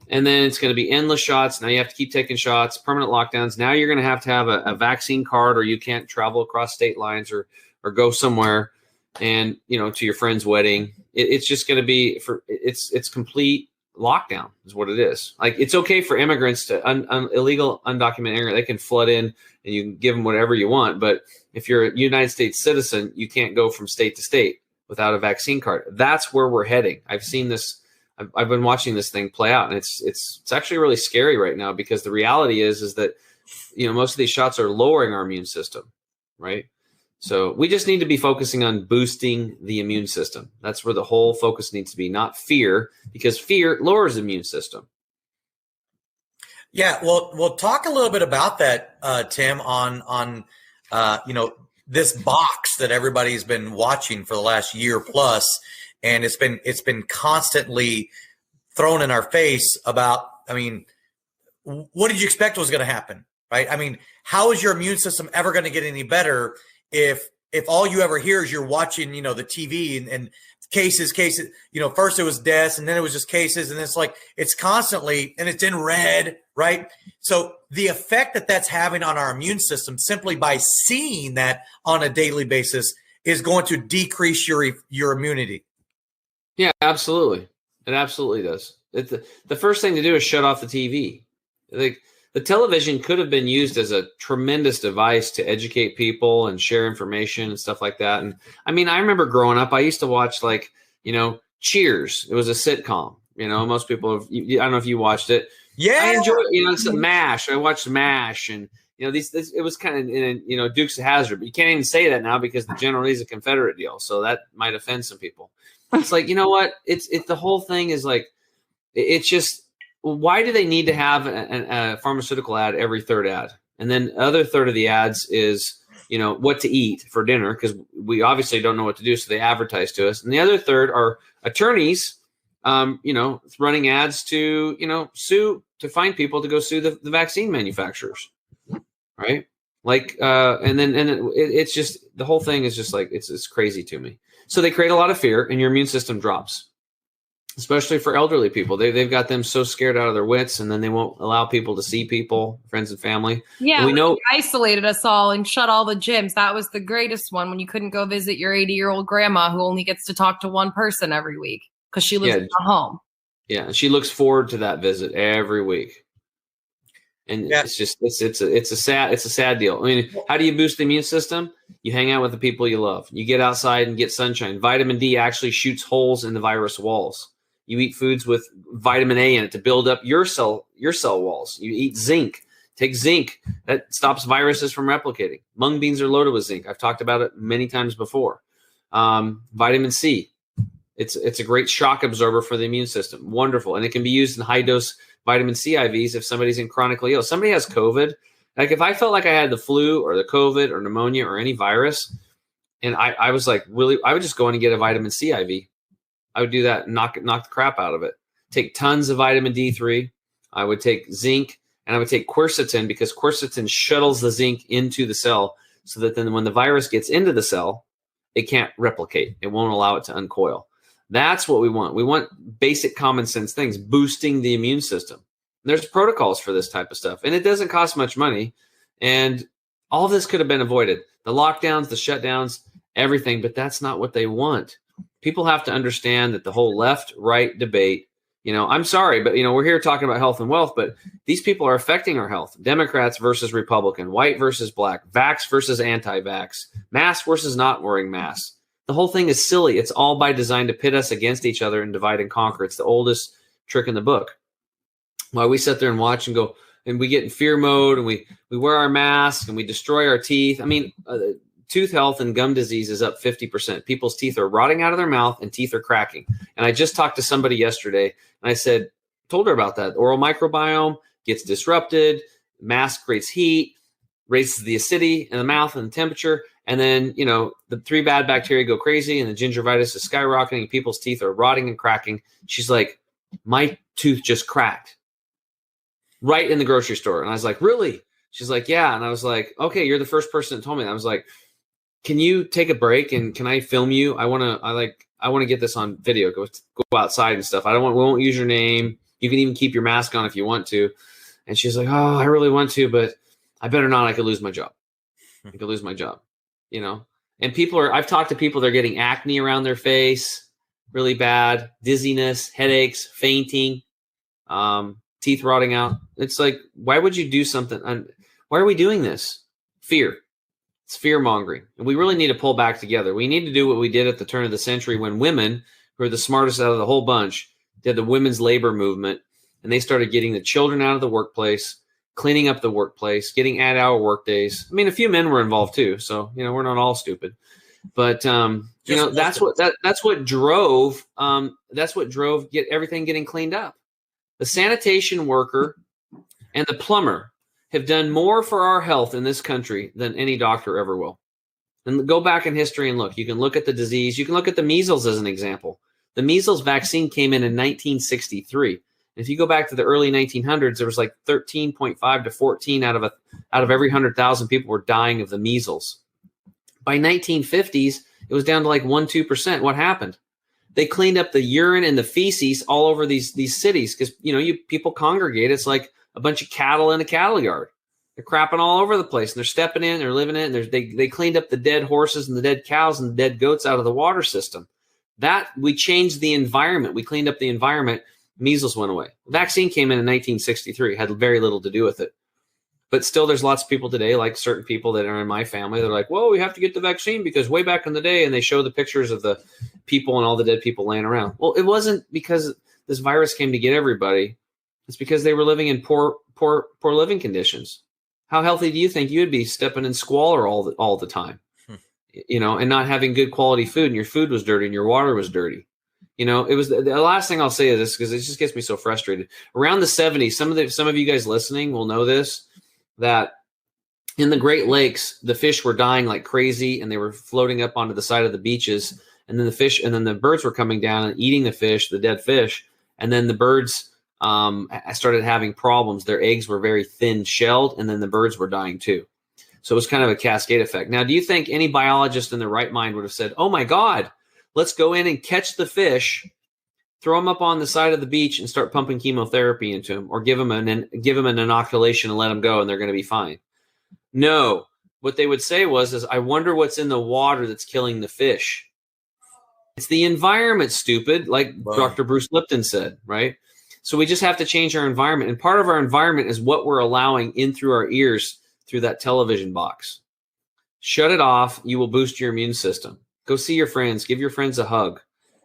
And then it's going to be endless shots. Now you have to keep taking shots, permanent lockdowns. Now you're going to have a vaccine card, or you can't travel across state lines or go somewhere and, to your friend's wedding. It's just going to be it's complete lockdown is what it is. Like, it's okay for immigrants to illegal undocumented immigrants. They can flood in and you can give them whatever you want. But if you're a United States citizen, you can't go from state to state without a vaccine card. That's where we're heading. I've seen this. I've been watching this thing play out, and it's actually really scary right now, because the reality is that, most of these shots are lowering our immune system, right? So we just need to be focusing on boosting the immune system. That's where the whole focus needs to be, not fear, because fear lowers the immune system. Yeah, well, we'll talk a little bit about that, Tim, on this box that everybody's been watching for the last year plus, and it's been constantly thrown in our face about. What did you expect was going to happen, right? How is your immune system ever going to get any better if all you ever hear is you're watching, the TV and cases, first it was deaths and then it was just cases. And it's like, it's constantly, and it's in red, right? So the effect that that's having on our immune system simply by seeing that on a daily basis is going to decrease your immunity. Yeah, absolutely. It absolutely does. The first thing to do is shut off the TV. The television could have been used as a tremendous device to educate people and share information and stuff like that. And I remember growing up, I used to watch Cheers. It was a sitcom. Most people have, I don't know if you watched it. Yeah. I enjoyed it. It's MASH. I watched MASH, and it was kind of in Dukes of Hazzard, but you can't even say that now because the General Lee's a Confederate deal. So that might offend some people. It's like, what? It's the whole thing is like, it's just, why do they need to have a pharmaceutical ad every third ad? And then the other third of the ads is, what to eat for dinner, because we obviously don't know what to do. So they advertise to us. And the other third are attorneys, running ads to, sue, to find people to go sue the vaccine manufacturers. Right. It's just, the whole thing is just like, it's crazy to me. So they create a lot of fear and your immune system drops, especially for elderly people. They've got them so scared out of their wits, and then they won't allow people to see people, friends and family. Yeah, and we know isolated us all and shut all the gyms. That was the greatest one, when you couldn't go visit your 80-year-old grandma who only gets to talk to one person every week because she lives at home. Yeah, and she looks forward to that visit every week. And it's just it's a sad deal. I mean, how do you boost the immune system? You hang out with the people you love. You get outside and get sunshine. Vitamin D actually shoots holes in the virus walls. You eat foods with vitamin A in it to build up your cell walls. You eat zinc. Take zinc. That stops viruses from replicating. Mung beans are loaded with zinc. I've talked about it many times before. Vitamin C. It's a great shock absorber for the immune system. Wonderful. And it can be used in high dose vitamin C IVs if somebody's in chronically ill. Somebody has COVID. Like if I felt like I had the flu or the COVID or pneumonia or any virus, and I was like, really, I would just go in and get a vitamin C IV. I would do that and knock the crap out of it. Take tons of vitamin D3. I would take zinc, and I would take quercetin, because quercetin shuttles the zinc into the cell so that then when the virus gets into the cell, it can't replicate. It won't allow it to uncoil. That's what we want. We want basic common sense things, boosting the immune system. There's protocols for this type of stuff, and it doesn't cost much money. And all of this could have been avoided. The lockdowns, the shutdowns, everything, but that's not what they want. People have to understand that the whole left-right debate, I'm sorry, but, we're here talking about health and wealth, but these people are affecting our health. Democrats versus Republican, white versus black, vax versus anti-vax, mask versus not wearing masks. The whole thing is silly. It's all by design to pit us against each other and divide and conquer. It's the oldest trick in the book. While we sit there and watch and go, and we get in fear mode, and we wear our masks and we destroy our teeth. I mean, tooth health and gum disease is up 50%. People's teeth are rotting out of their mouth and teeth are cracking. And I just talked to somebody yesterday, and I told her about that. Oral microbiome gets disrupted. Mask creates heat, raises the acidity in the mouth and the temperature. And then, the 3 bad bacteria go crazy and the gingivitis is skyrocketing. People's teeth are rotting and cracking. She's like, my tooth just cracked right in the grocery store. And I was like, really? She's like, yeah. And I was like, okay, you're the first person that told me that. I was like, can you take a break and can I film you? I want to get this on video. Go outside and stuff. We won't use your name. You can even keep your mask on if you want to. And she's like, oh, I really want to, but I better not. I could lose my job. And I've talked to people, they're getting acne around their face, really bad, dizziness, headaches, fainting, teeth rotting out. It's like, why would you do something? Why are we doing this? Fear. It's fear mongering. And we really need to pull back together. We need to do what we did at the turn of the century when women, who are the smartest out of the whole bunch, did the women's labor movement, and they started getting the children out of the workplace, cleaning up the workplace, getting 8-hour work days. I mean, a few men were involved too. So, we're not all stupid, but, that's what drove get everything getting cleaned up. The sanitation worker and the plumber have done more for our health in this country than any doctor ever will. And go back in history and look. You can look at the disease. You can look at the measles as an example. The measles vaccine came in 1963. If you go back to the early 1900s, there was like 13.5 to 14 out of every 100,000 people were dying of the measles. By 1950s, it was down to like 1-2%. What happened? They cleaned up the urine and the feces all over these cities because people congregate. It's like a bunch of cattle in a cattle yard. They're crapping all over the place, and they're stepping in, they're living in. They cleaned up the dead horses and the dead cows and the dead goats out of the water system. That we changed the environment. We cleaned up the environment. Measles went away. The vaccine came in 1963. Had very little to do with it. But still, there's lots of people today, like certain people that are in my family, they're like, well, we have to get the vaccine because way back in the day, and they show the pictures of the people and all the dead people laying around. Well, it wasn't because this virus came to get everybody. It's because they were living in poor living conditions. How healthy do you think you would be stepping in squalor all the time, and not having good quality food, and your food was dirty and your water was dirty. It was the last thing I'll say is this, because it just gets me so frustrated. Around the 70s, some of you guys listening will know this, that in the Great Lakes, the fish were dying like crazy and they were floating up onto the side of the beaches. And then the birds were coming down and eating the fish, the dead fish. And then the birds started having problems. Their eggs were very thin shelled, and then the birds were dying too. So it was kind of a cascade effect. Now, do you think any biologist in their right mind would have said, oh my God, let's go in and catch the fish, throw them up on the side of the beach and start pumping chemotherapy into them, or give them an inoculation and let them go and they're going to be fine? No. What they would say is, I wonder what's in the water that's killing the fish. It's the environment, stupid, like Dr. Bruce Lipton said, right? So we just have to change our environment. And part of our environment is what we're allowing in through our ears through that television box. Shut it off. You will boost your immune system. Go see your friends. Give your friends a hug.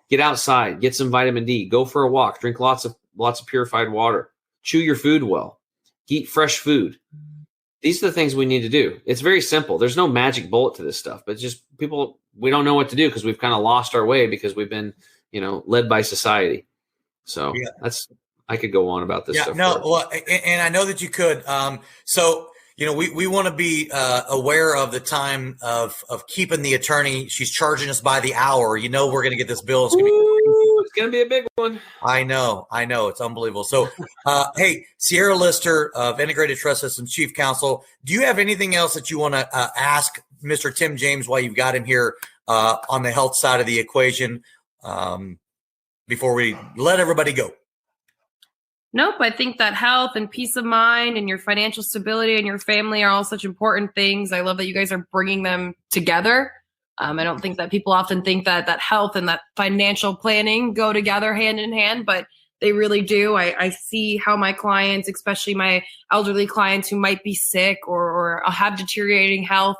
Get outside. Get some vitamin D. Go for a walk. Drink lots of purified water. Chew your food well. Eat fresh food. These are the things we need to do. It's very simple. There's no magic bullet to this stuff, but just people, we don't know what to do because we've kind of lost our way because we've been, led by society. So I could go on about this stuff. Well, and I know that you could. We want to be aware of the time of keeping the attorney. She's charging us by the hour. We're going to get this bill. It's going to be a big one. I know. It's unbelievable. So, hey, Sierra Lister of Integrated Trust Systems Chief Counsel, do you have anything else that you want to ask Mr. Tim James while you've got him here on the health side of the equation before we let everybody go? Nope. I think that health and peace of mind and your financial stability and your family are all such important things. I love that you guys are bringing them together. I don't think that people often think that health and that financial planning go together hand in hand, but they really do. I see how my clients, especially my elderly clients who might be sick or have deteriorating health,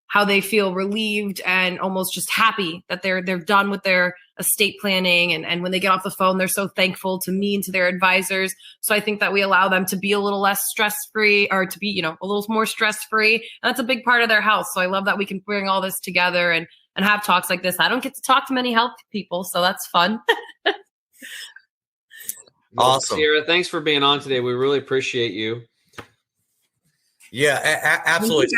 how they feel relieved and almost just happy that they're done with their estate planning. And when they get off the phone, they're so thankful to me and to their advisors. So I think that we allow them to be a little less stress-free or to be, a little more stress-free. And that's a big part of their health. So I love that we can bring all this together and have talks like this. I don't get to talk to many health people, so that's fun. Awesome. Sierra, thanks for being on today. We really appreciate you. Yeah, absolutely.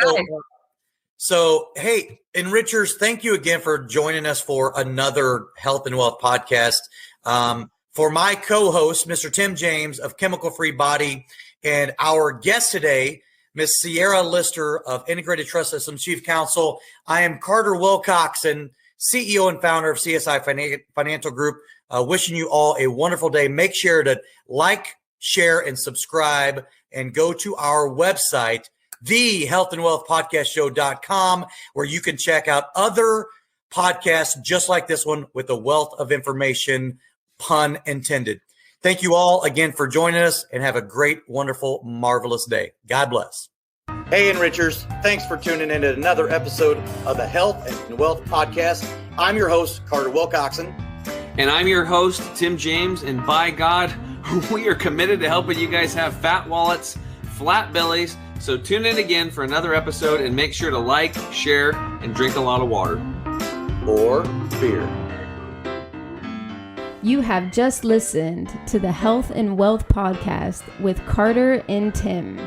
So, hey, Enrichers, thank you again for joining us for another Health and Wealth podcast. For my co-host, Mr. Tim James of Chemical Free Body, and our guest today, Ms. Sierra Lister of Integrated Trust Systems Chief Counsel, I am Carter Wilcoxon, CEO and founder of CSI Financial Group, wishing you all a wonderful day. Make sure to like, share, and subscribe, and go to our website, thehealthandwealthpodcastshow.com, where you can check out other podcasts just like this one with a wealth of information, pun intended. Thank you all again for joining us, and have a great, wonderful, marvelous day. God bless. Hey, Enrichers. Thanks for tuning in to another episode of the Health and Wealth Podcast. I'm your host, Carter Wilcoxon. And I'm your host, Tim James. And by God, we are committed to helping you guys have fat wallets, flat bellies. So tune in again for another episode, and make sure to like, share, and drink a lot of water. Or beer. You have just listened to the Health and Wealth Podcast with Carter and Tim.